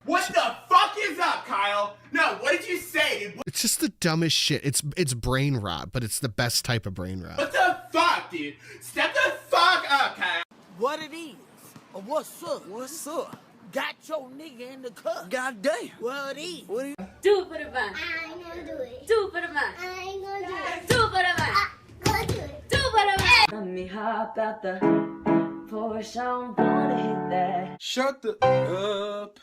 What the fuck is up, Kyle? No, what did you say, dude? It's just the dumbest shit. It's brain rot, but it's the best type of brain rot. What the fuck, dude? Step the fuck up, Kyle. What it is? Or what's up? What's up? Got your nigga in the cup. God damn. What it is? What it is? Do it for the vine. I ain't gonna do it. Do it for the vine. I ain't gonna do it. Do it for the vine. Gonna do it. Do it for the vine. Let me hop out the Porsche. I'm gonna hit that. Shut the up.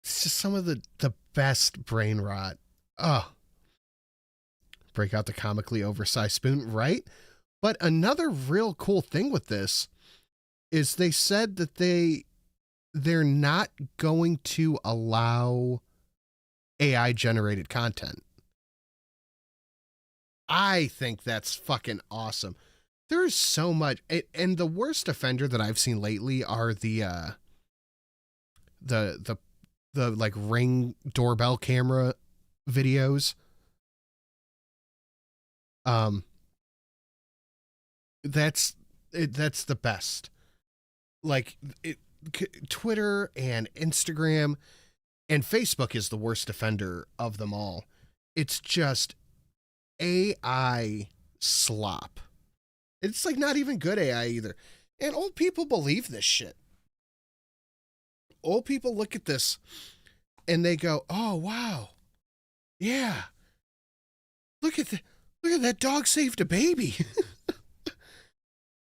It's just some of the best brain rot. Oh. Break out the comically oversized spoon, right? But another real cool thing with this is they said that they're not going to allow AI generated content. I think that's fucking awesome. There's so much, and the worst offender that I've seen lately are the like Ring doorbell camera videos. That's the best. Like Twitter and Instagram and Facebook is the worst offender of them all. It's just AI slop. It's like not even good AI either. And old people believe this shit. Old people look at this and they go, "Oh, wow. Yeah. Look at that dog saved a baby."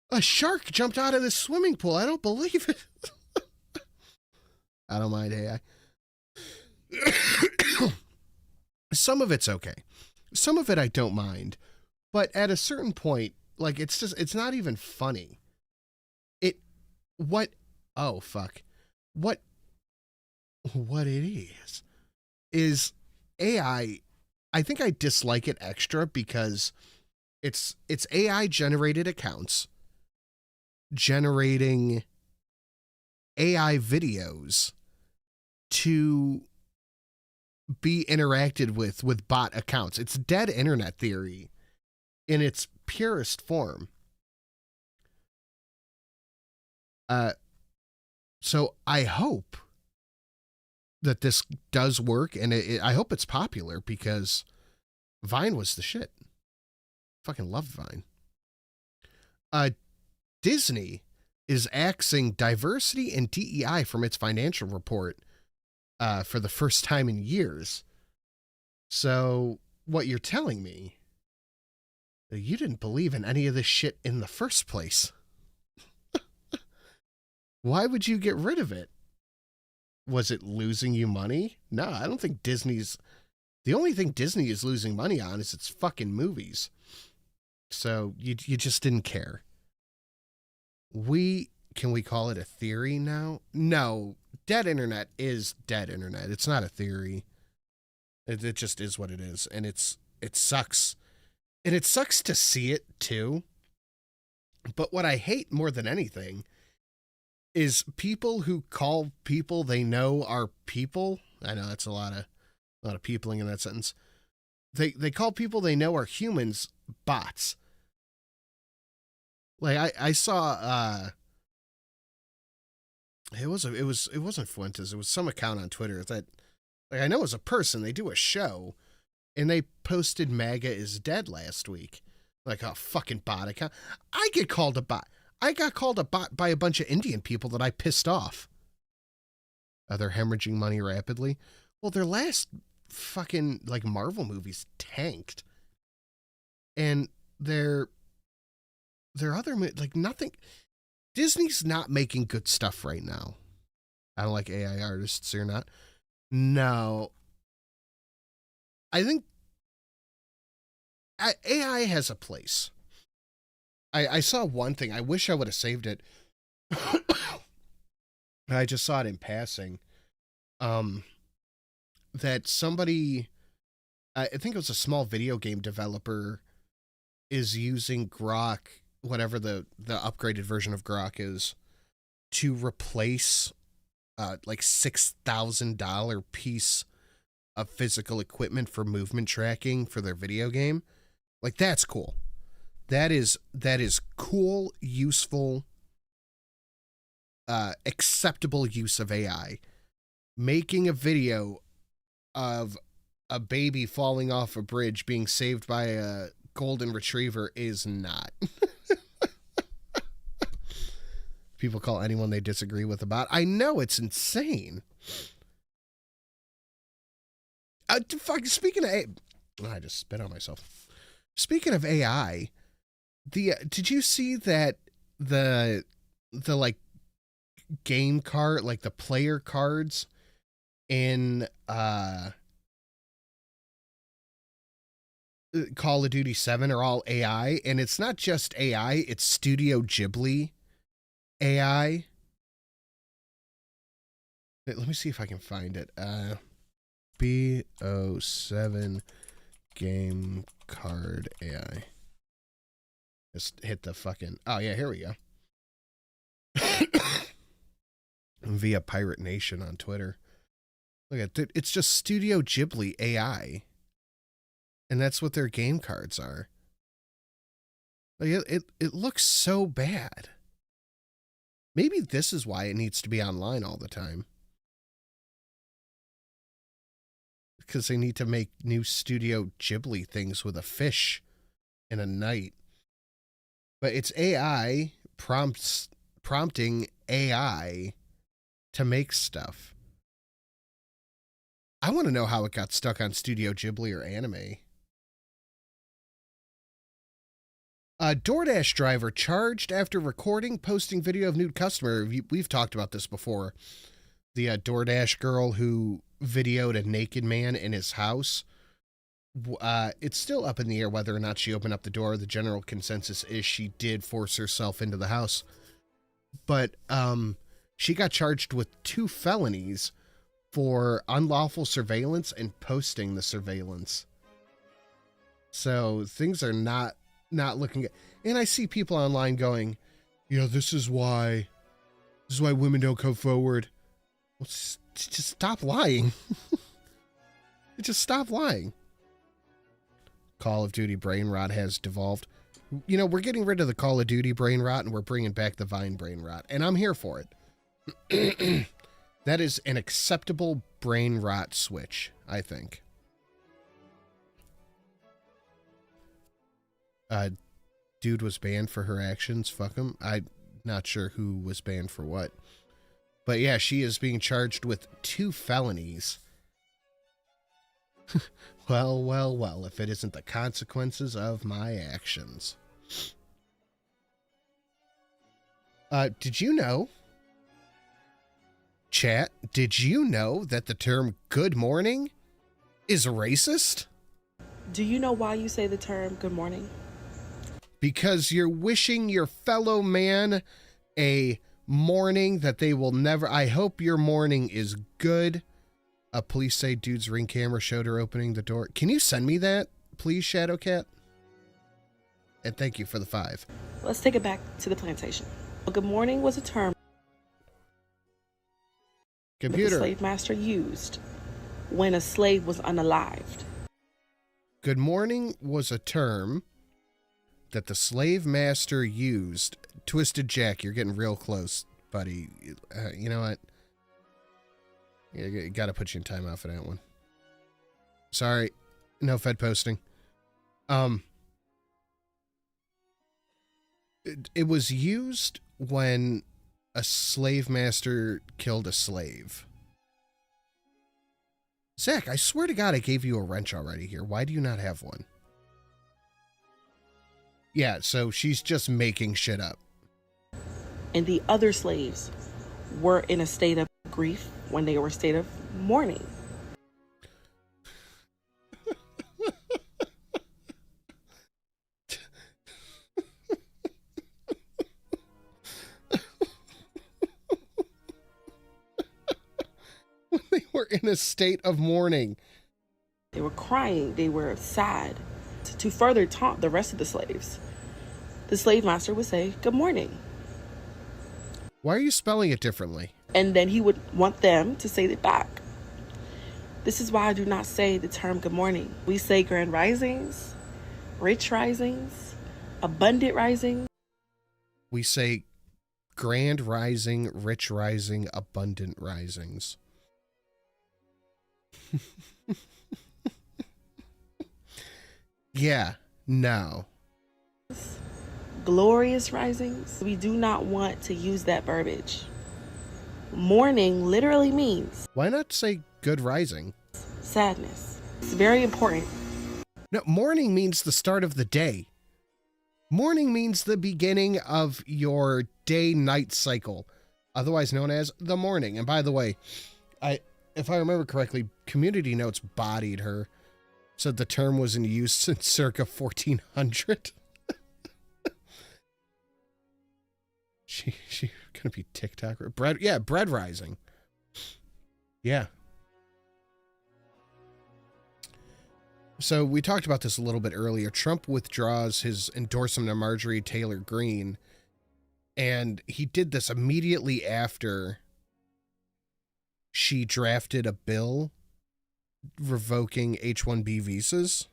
A shark jumped out of this swimming pool. I don't believe it. I don't mind AI. Some of it's okay. Some of it I don't mind. But at a certain point, like, it's not even funny. What it is AI. I think I dislike it extra because it's AI generated accounts generating AI videos to be interacted with bot accounts. It's dead internet theory in its purest form. So I hope that this does work, and I hope it's popular because Vine was the shit. Fucking loved Vine. Disney is axing diversity and DEI from its financial report for the first time in years. So what you're telling me, you didn't believe in any of this shit in the first place. Why would you get rid of it? Was it losing you money? No, I don't think Disney's... The only thing Disney is losing money on is its fucking movies. So you just didn't care. Can we call it a theory now? No, dead internet is dead internet. It's not a theory. It just is what it is. And it sucks. And it sucks to see it too. But what I hate more than anything is people who call people they know are people. I know that's a lot of peopling in that sentence. They call people they know are humans bots. Like I saw it wasn't Fuentes, it was some account on Twitter that, like, I know as a person, they do a show and they posted MAGA is dead last week. Like a fucking bot account. I get called a bot. I got called a bot by a bunch of Indian people that I pissed off. They're hemorrhaging money rapidly. Well, their last fucking, like, Marvel movies tanked. And their other, like, nothing. Disney's not making good stuff right now. I don't like AI artists or not. No. I think AI has a place. I saw one thing. I wish I would have saved it. I just saw it in passing. That somebody, I think it was a small video game developer, is using Grok, whatever the upgraded version of Grok is, to replace like $6,000 piece of physical equipment for movement tracking for their video game. Like, that's cool. That is cool, useful, acceptable use of AI. Making a video of a baby falling off a bridge being saved by a golden retriever is not. People call anyone they disagree with about. I know, it's insane. Speaking of I just spit on myself. Speaking of AI, did you see that the like game card, like the player cards in Call of Duty 7 are all AI, and it's not just AI, it's Studio Ghibli AI. Wait, let me see if I can find it. BO7 game card AI. Just hit the fucking... Oh, yeah, here we go. Via Pirate Nation on Twitter. Look at it. It's just Studio Ghibli AI. And that's what their game cards are. Like, it looks so bad. Maybe this is why it needs to be online all the time. Because they need to make new Studio Ghibli things with a fish and a knight. But it's AI prompting AI to make stuff. I want to know how it got stuck on Studio Ghibli or anime. A DoorDash driver charged after recording, posting video of nude customer. We've talked about this before. The DoorDash girl who videoed a naked man in his house. It's still up in the air whether or not she opened up the door. The general consensus is she did force herself into the house. But she got charged with 2 felonies for unlawful surveillance and posting the surveillance. So things are not looking good. And I see people online going, this is why women don't come forward. Well, just stop lying. Just stop lying. Call of Duty brain rot has devolved. We're getting rid of the Call of Duty brain rot and we're bringing back the Vine brain rot. And I'm here for it. That is an acceptable brain rot switch, I think. Dude was banned for her actions. Fuck him. I'm not sure who was banned for what. But yeah, she is being charged with 2 felonies. Well, if it isn't the consequences of my actions. Did you know, chat, did you know that the term good morning is racist? Do you know why you say the term good morning? Because you're wishing your fellow man a morning that they will never... I hope your morning is good. Police say dude's Ring camera showed her opening the door. Can you send me that, please, Shadowcat? And thank you for the 5. Let's take it back to the plantation. Good morning was a term Computer. that the slave master used when a slave was unalived. Good morning was a term that the slave master used. Twisted Jack, you're getting real close, buddy. You know what? You gotta put you in timeout for that one. Sorry. No Fed posting. It was used when a slave master killed a slave. Zach, I swear to God I gave you a wrench already here. Why do you not have one? Yeah, so she's just making shit up. And the other slaves were in a state of grief when they were in a state of mourning. They were in a state of mourning. They were crying. They were sad. To further taunt the rest of the slaves, the slave master would say, "Good morning." Why are you spelling it differently? And then he would want them to say it back. This is why I do not say the term good morning. We say grand risings, rich risings, abundant rising. We say grand rising, rich rising, abundant risings. Yeah, no. Glorious risings. We do not want to use that verbiage. Mourning literally means... Why not say good rising? Sadness. It's very important. No, morning means the start of the day. Morning means the beginning of your day-night cycle, otherwise known as the morning. And by the way, if I remember correctly, Community Notes bodied her. Said the term was in use since circa 1400. She gonna be TikTok bread? Yeah, bread rising. Yeah. So we talked about this a little bit earlier. Trump withdraws his endorsement of Marjorie Taylor Greene, and he did this immediately after she drafted a bill revoking H-1B visas.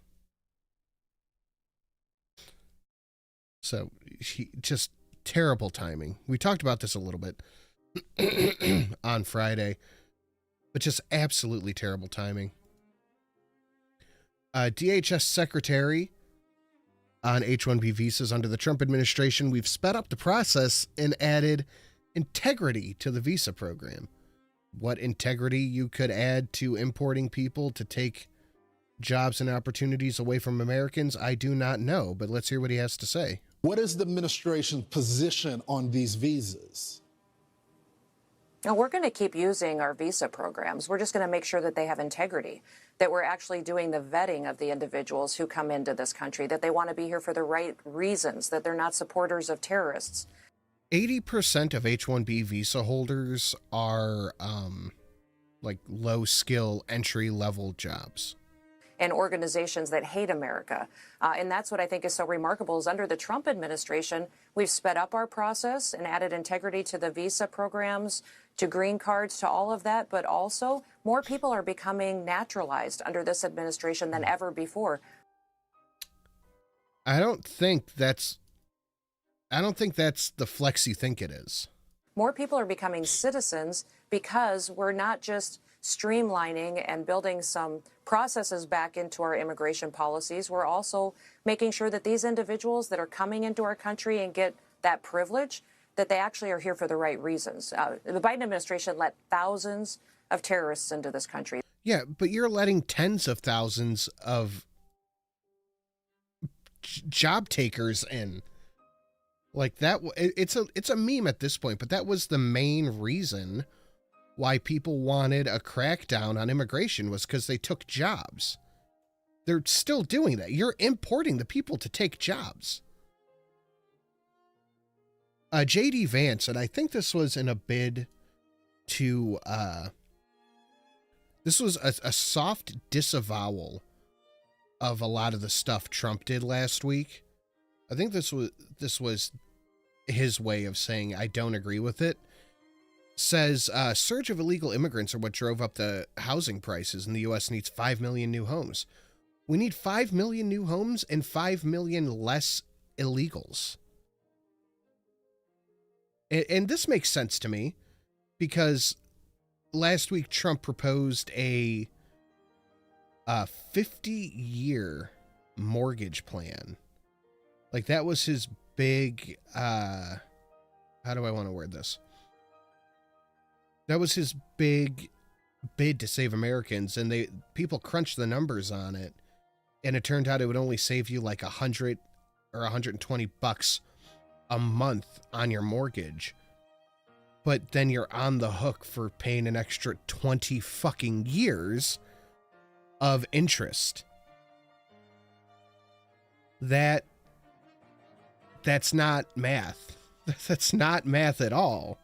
So he just terrible timing. We talked about this a little bit on Friday, but just absolutely terrible timing. DHS secretary on H-1B visas under the Trump administration, we've sped up the process and added integrity to the visa program. What integrity you could add to importing people to take jobs and opportunities away from Americans, I do not know, but let's hear what he has to say. What is the administration's position on these visas? Now, we're going to keep using our visa programs. We're just going to make sure that they have integrity, that we're actually doing the vetting of the individuals who come into this country, that they want to be here for the right reasons, that they're not supporters of terrorists. 80% of H-1B visa holders are like low-skill, entry-level jobs. And organizations that hate America. And that's what I think is so remarkable is under the Trump administration, we've sped up our process and added integrity to the visa programs, to green cards, to all of that. But also, more people are becoming naturalized under this administration than ever before. I don't think that's the flex you think it is. More people are becoming citizens because we're not just streamlining and building some processes back into our immigration policies. We're also making sure that these individuals that are coming into our country and get that privilege, that they actually are here for the right reasons. The Biden administration let thousands of terrorists into this country. Yeah, but you're letting tens of thousands of job takers in. Like that, it's a meme at this point, but that was the main reason why people wanted a crackdown on immigration, was because they took jobs. They're still doing that. You're importing the people to take jobs. J.D. Vance, and I think this was in a bid to, this was a soft disavowal of a lot of the stuff Trump did last week. I think this was his way of saying, I don't agree with it. Says, surge of illegal immigrants are what drove up the housing prices, and the U.S. needs 5 million new homes. We need 5 million new homes and 5 million less illegals. And this makes sense to me, because last week Trump proposed a 50-year mortgage plan. Like, that was his big, how do I want to word this? That was his big bid to save Americans, and people crunched the numbers on it, and it turned out it would only save you like $100 or $120 a month on your mortgage. But then you're on the hook for paying an extra 20 fucking years of interest. That's not math. That's not math at all.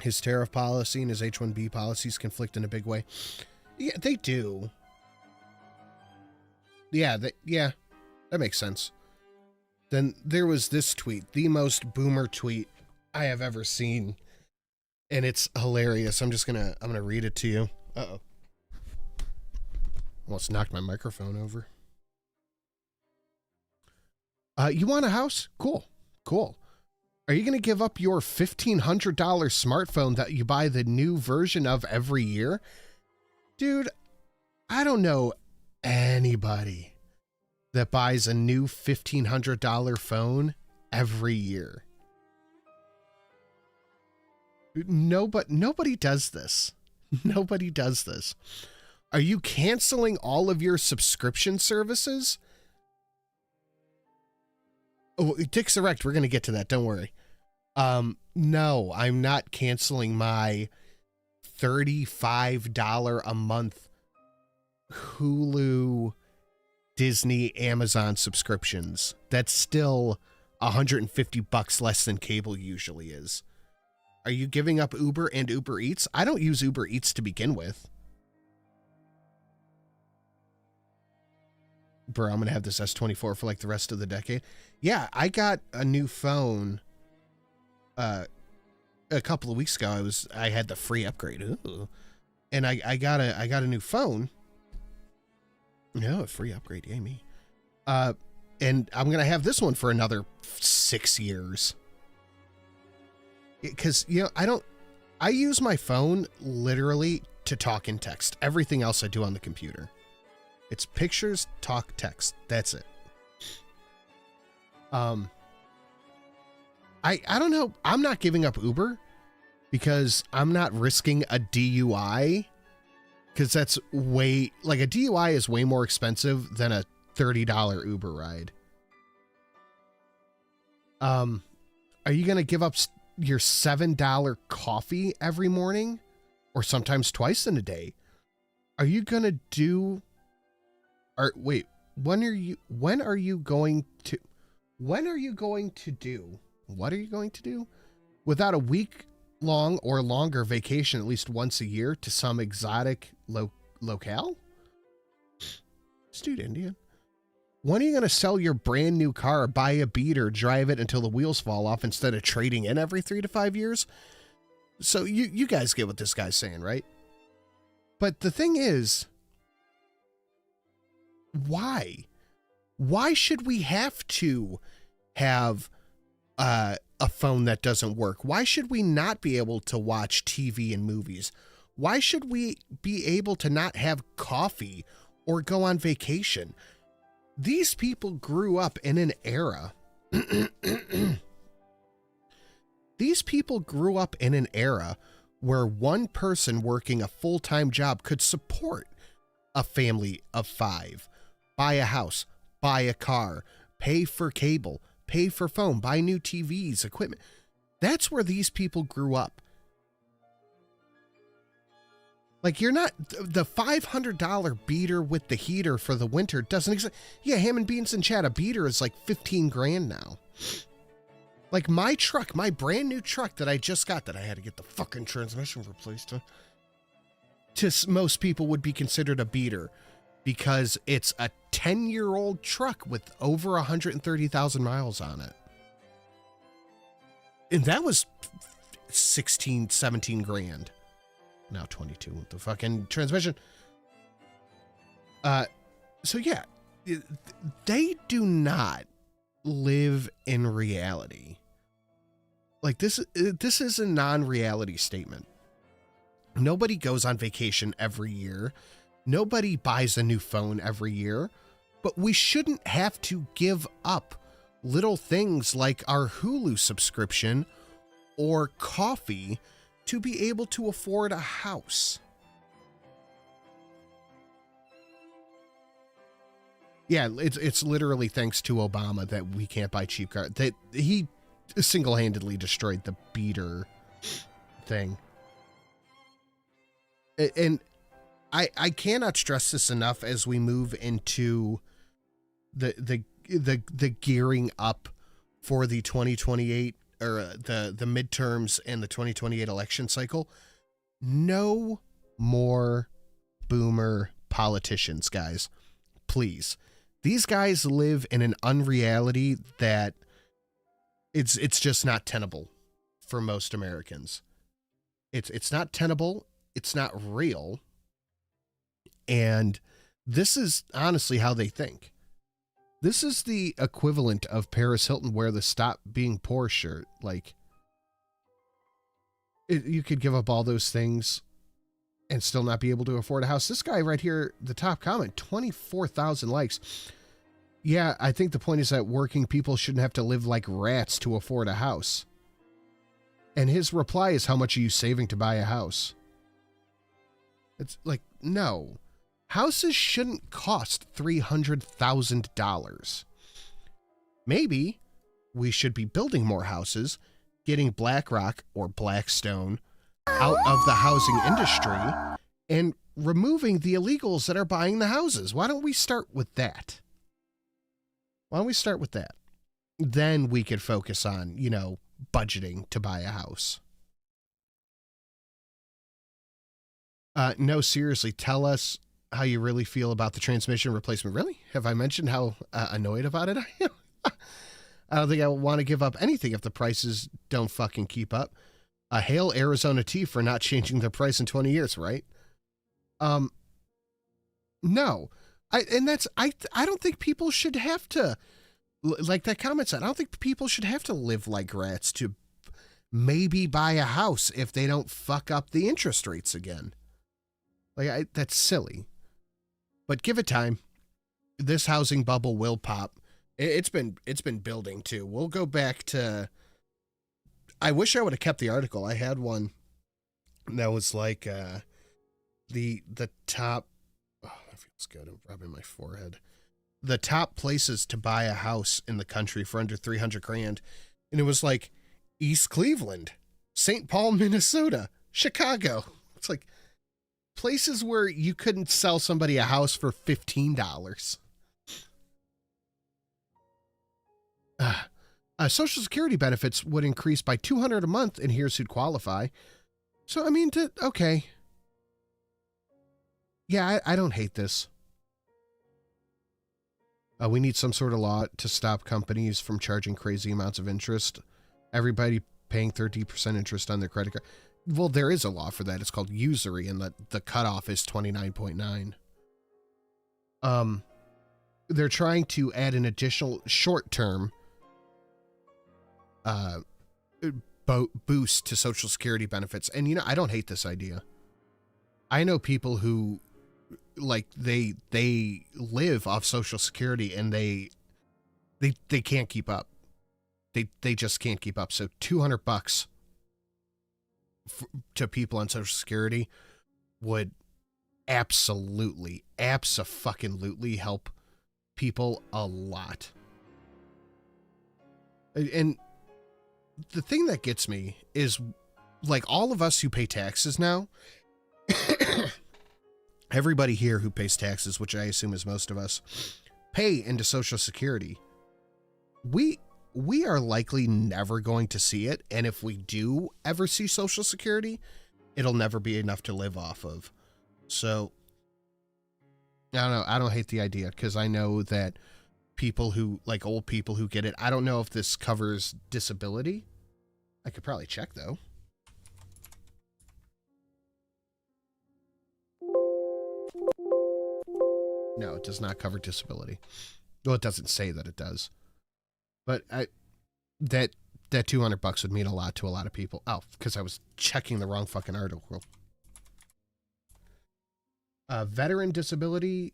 His tariff policy and his H-1B policies conflict in a big way. Yeah, they do. Yeah, that makes sense. Then there was this tweet, the most boomer tweet I have ever seen, and it's hilarious. I'm gonna read it to you. Uh-oh. Almost knocked my microphone over. You want a house? Cool. Are you going to give up your $1,500 smartphone that you buy the new version of every year? Dude, I don't know anybody that buys a new $1,500 phone every year. Nobody does this. Nobody does this. Are you canceling all of your subscription services? Oh, Dick's erect. We're going to get to that. Don't worry. No, I'm not canceling my $35 a month Hulu, Disney, Amazon subscriptions. That's still $150 less than cable usually is. Are you giving up Uber and Uber Eats? I don't use Uber Eats to begin with. Bro, I'm going to have this S24 for like the rest of the decade. Yeah, I got a new phone a couple of weeks ago. I had the free upgrade. Ooh. And I got a new phone. No, a free upgrade, yay me. And I'm going to have this one for another 6 years. Cuz I use my phone literally to talk and text. Everything else I do on the computer. It's pictures, talk, text. That's it. I don't know. I'm not giving up Uber because I'm not risking a DUI, because that's way, like, a DUI is way more expensive than a $30 Uber ride. Are you going to give up your $7 coffee every morning, or sometimes twice in a day? Are you going to do... wait, what are you going to do without a week-long or longer vacation at least once a year to some exotic locale? Dude, Indian. When are you going to sell your brand new car, buy a beater, drive it until the wheels fall off instead of trading in every 3 to 5 years? So you guys get what this guy's saying, right? But the thing is, why should we have to have a phone that doesn't work? Why should we not be able to watch TV and movies? Why should we be able to not have coffee or go on vacation? These people grew up in an era. These people grew up in an era where one person working a full-time job could support a family of 5. Buy a house, buy a car, pay for cable, pay for phone, buy new TVs, equipment. That's where these people grew up. Like, you're not, the $500 beater with the heater for the winter doesn't exist. Yeah, Ham and Beans and Chat, a beater is like 15 grand now. Like, my truck, my brand new truck that I just got, that I had to get the fucking transmission replaced to most people would be considered a beater, because it's a 10-year-old truck with over 130,000 miles on it. And that was 16, 17 grand. Now 22 with the fucking transmission. So yeah, they do not live in reality. Like, this is a non-reality statement. Nobody goes on vacation every year. Nobody buys a new phone every year, but we shouldn't have to give up little things like our Hulu subscription or coffee to be able to afford a house. Yeah, it's literally thanks to Obama that we can't buy cheap cars. That he single-handedly destroyed the beater thing. And I cannot stress this enough as we move into the gearing up for the 2028 or the midterms and the 2028 election cycle. No more boomer politicians, guys. Please. These guys live in an unreality that it's just not tenable for most Americans. It's not tenable. It's not real. And this is honestly how they think. This is the equivalent of Paris Hilton wear the Stop Being Poor shirt. Like, you could give up all those things and still not be able to afford a house. This guy right here, the top comment, 24,000 likes. Yeah, I think the point is that working people shouldn't have to live like rats to afford a house. And his reply is, how much are you saving to buy a house? It's like, no. Houses shouldn't cost $300,000. Maybe we should be building more houses, getting BlackRock or Blackstone out of the housing industry, and removing the illegals that are buying the houses. Why don't we start with that? Why don't we start with that? Then we could focus on, you know, budgeting to buy a house. No, seriously, tell us how you really feel about the transmission replacement. Really? Have I mentioned how annoyed about it I am? I don't think I want to give up anything if the prices don't fucking keep up. Hail Arizona Tea for not changing their price in 20 years, right? No. I don't think people should have to, like that comment said, I don't think people should have to live like rats to maybe buy a house if they don't fuck up the interest rates again. Like, that's silly. But give it time. This housing bubble will pop. It's been building too. We'll go back to, I wish I would have kept the article. I had one that was like the top, oh, that feels good. I'm rubbing my forehead. The top places to buy a house in the country for under 300 grand. And it was like East Cleveland, St. Paul, Minnesota, Chicago. It's like places where you couldn't sell somebody a house for $15. Social Security benefits would increase by $200 a month, and here's who'd qualify. So, I mean, okay. Yeah, I don't hate this. We need some sort of law to stop companies from charging crazy amounts of interest. Everybody paying 30% interest on their credit card. Well, there is a law for that. It's called usury, and the cutoff is 29.9. They're trying to add an additional short-term boost to Social Security benefits. And, you know, I don't hate this idea. I know people who, like, they live off Social Security and they can't keep up. They just can't keep up. So $200 to people on Social Security would absolutely help people a lot. And the thing that gets me is, like, all of us who pay taxes now, everybody here who pays taxes, which I assume is most of us, pay into Social Security. We are likely never going to see it, and if we do ever see Social Security, it'll never be enough to live off of. So, I don't know. I don't hate the idea, because I know that people who, like old people who get it, I don't know if this covers disability. I could probably check, though. No, it does not cover disability. Well, it doesn't say that it does. But that $200 would mean a lot to a lot of people. Oh, because I was checking the wrong fucking article. Veteran disability,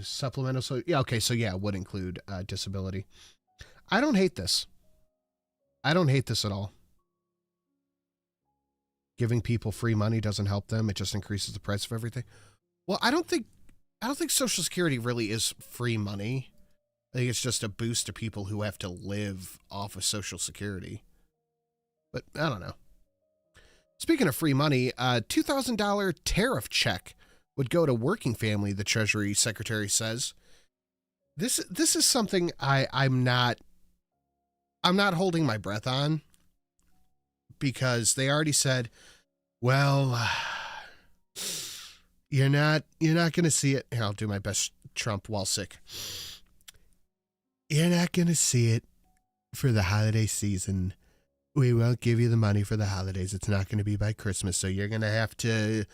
supplemental. So yeah, okay. So yeah, it would include disability. I don't hate this. I don't hate this at all. giving people free money doesn't help them. It just increases the price of everything. Well, I don't think Social Security really is free money. I think it's just a boost to people who have to live off of Social Security. But I don't know. Speaking of free money, a $2,000 tariff check would go to working family, the Treasury Secretary says. This is something I'm not holding my breath on, because they already said, well, you're not going to see it. Here, I'll do my best Trump while sick. You're not going to see it for the holiday season. We won't give you the money for the holidays. It's not going to be by Christmas, so you're going to have to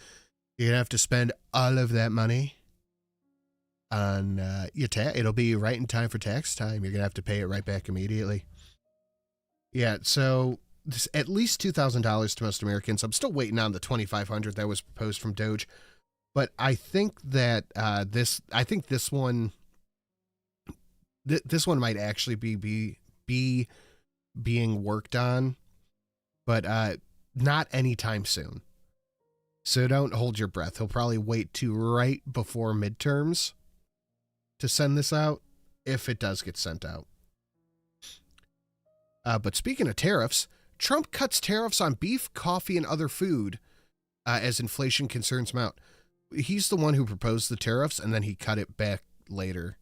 spend all of that money on your tax. It'll be right in time for tax time. You're going to have to pay it right back immediately. Yeah, so this at least $2,000 to most Americans. I'm still waiting on the $2,500 that was proposed from Doge, but I think that this one might actually be being worked on, but not anytime soon. So don't hold your breath. He'll probably wait to right before midterms to send this out, if it does get sent out. But speaking of tariffs, Trump cuts tariffs on beef, coffee, and other food as inflation concerns mount. He's the one who proposed the tariffs, and then he cut it back later.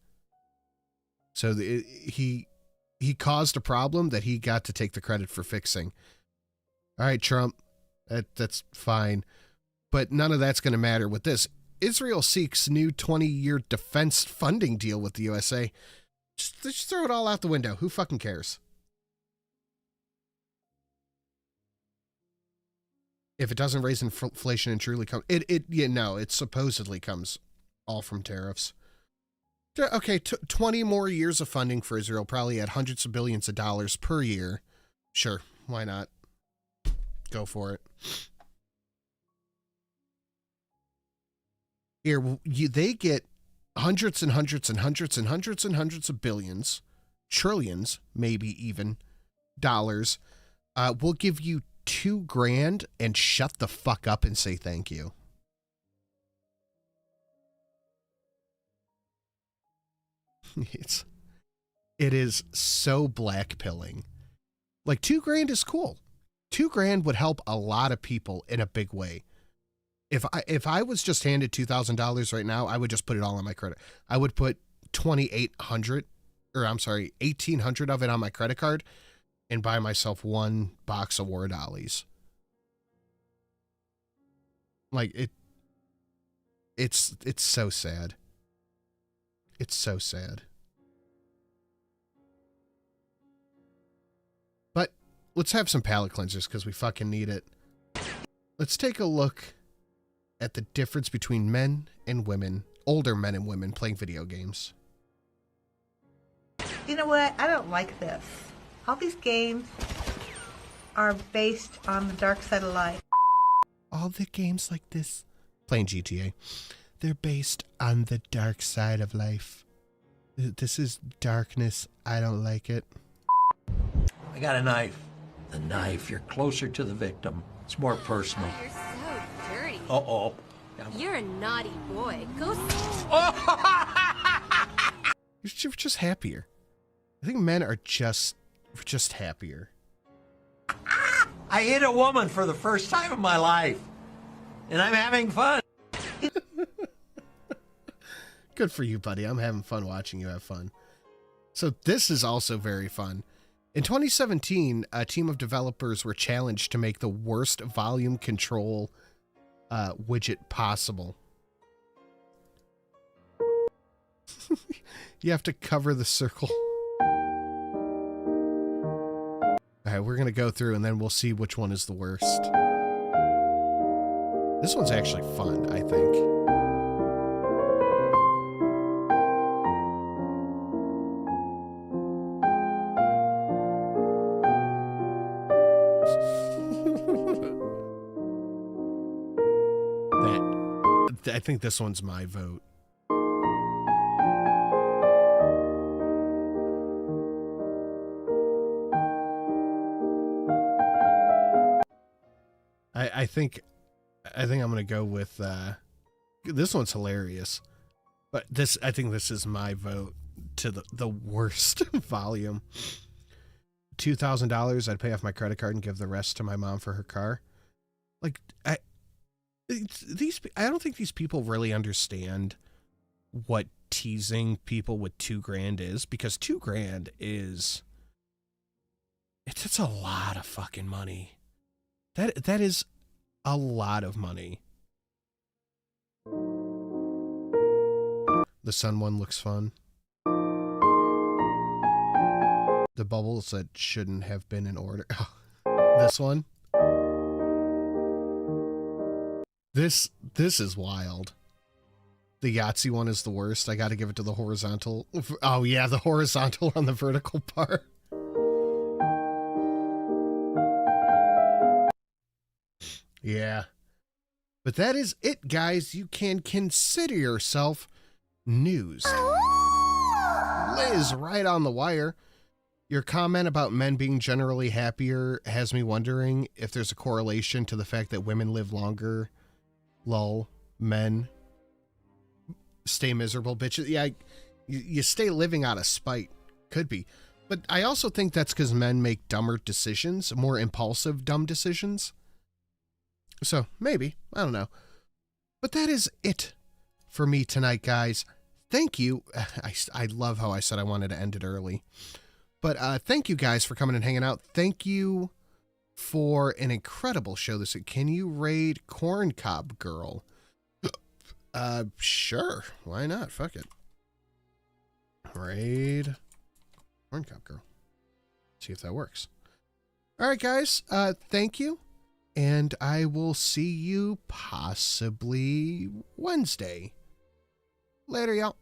So he caused a problem that he got to take the credit for fixing. All right, Trump, that's fine. But none of that's going to matter with this. Israel seeks new 20-year defense funding deal with the USA. Just throw it all out the window. Who fucking cares? If it doesn't raise inflation and truly come, it supposedly comes all from tariffs. Okay, 20 more years of funding for Israel, probably at hundreds of billions of dollars per year. Sure, why not? Go for it. Here, they get hundreds and hundreds and hundreds and hundreds and hundreds of billions, trillions, maybe even, dollars. We'll give you $2,000 and shut the fuck up and say thank you. It is so blackpilling. Like, $2,000 is cool. $2,000 would help a lot of people in a big way. If I was just handed $2,000 right now, I would just put it all on my credit. I would put $1,800 of it on my credit card and buy myself one box of War Dollies. Like, it's so sad. It's so sad. But let's have some palate cleansers because we fucking need it. Let's take a look at the difference between men and women, older men and women playing video games. You know what? I don't like this. All these games are based on the dark side of life. All the games like this, playing GTA, they're based on the dark side of life. This is darkness. I don't like it. I got a knife. The knife. You're closer to the victim. It's more personal. You're so dirty. Uh-oh. You're a naughty boy. Go. You're just happier. I think men are just happier. I hit a woman for the first time in my life, and I'm having fun. Good for you, buddy. I'm having fun watching you have fun. So this is also very fun. In 2017, a team of developers were challenged to make the worst volume control widget possible. You have to cover the circle. All right, we're going to go through and then we'll see which one is the worst. This one's actually fun, I think. I think this one's my vote. I think I'm gonna go with this one's hilarious, but I think this is my vote to the worst volume. $2,000. I'd pay off my credit card and give the rest to my mom for her car. Like I don't think these people really understand what teasing people with $2,000 is, because $2,000 is it's a lot of fucking money. That is a lot of money. The sun one looks fun. The bubbles that shouldn't have been in order. This one. This is wild. The Yahtzee one is the worst. I got to give it to the horizontal. Oh yeah, the horizontal on the vertical part. Yeah. But that is it, guys. You can consider yourself news. Liz, right on the wire. Your comment about men being generally happier has me wondering if there's a correlation to the fact that women live longer. Lol. Men stay miserable, bitches. Yeah, you stay living out of spite. Could be. But I also think that's because men make dumber decisions, more impulsive, dumb decisions. So, maybe. I don't know. But that is it for me tonight, guys. Thank you. I love how I said I wanted to end it early. But thank you guys for coming and hanging out. Thank you for an incredible show this week. Can you raid Corncob Girl? Sure. Why not? Fuck it. Raid Corncob Girl. See if that works. All right, guys. Thank you. And I will see you possibly Wednesday. Later, y'all.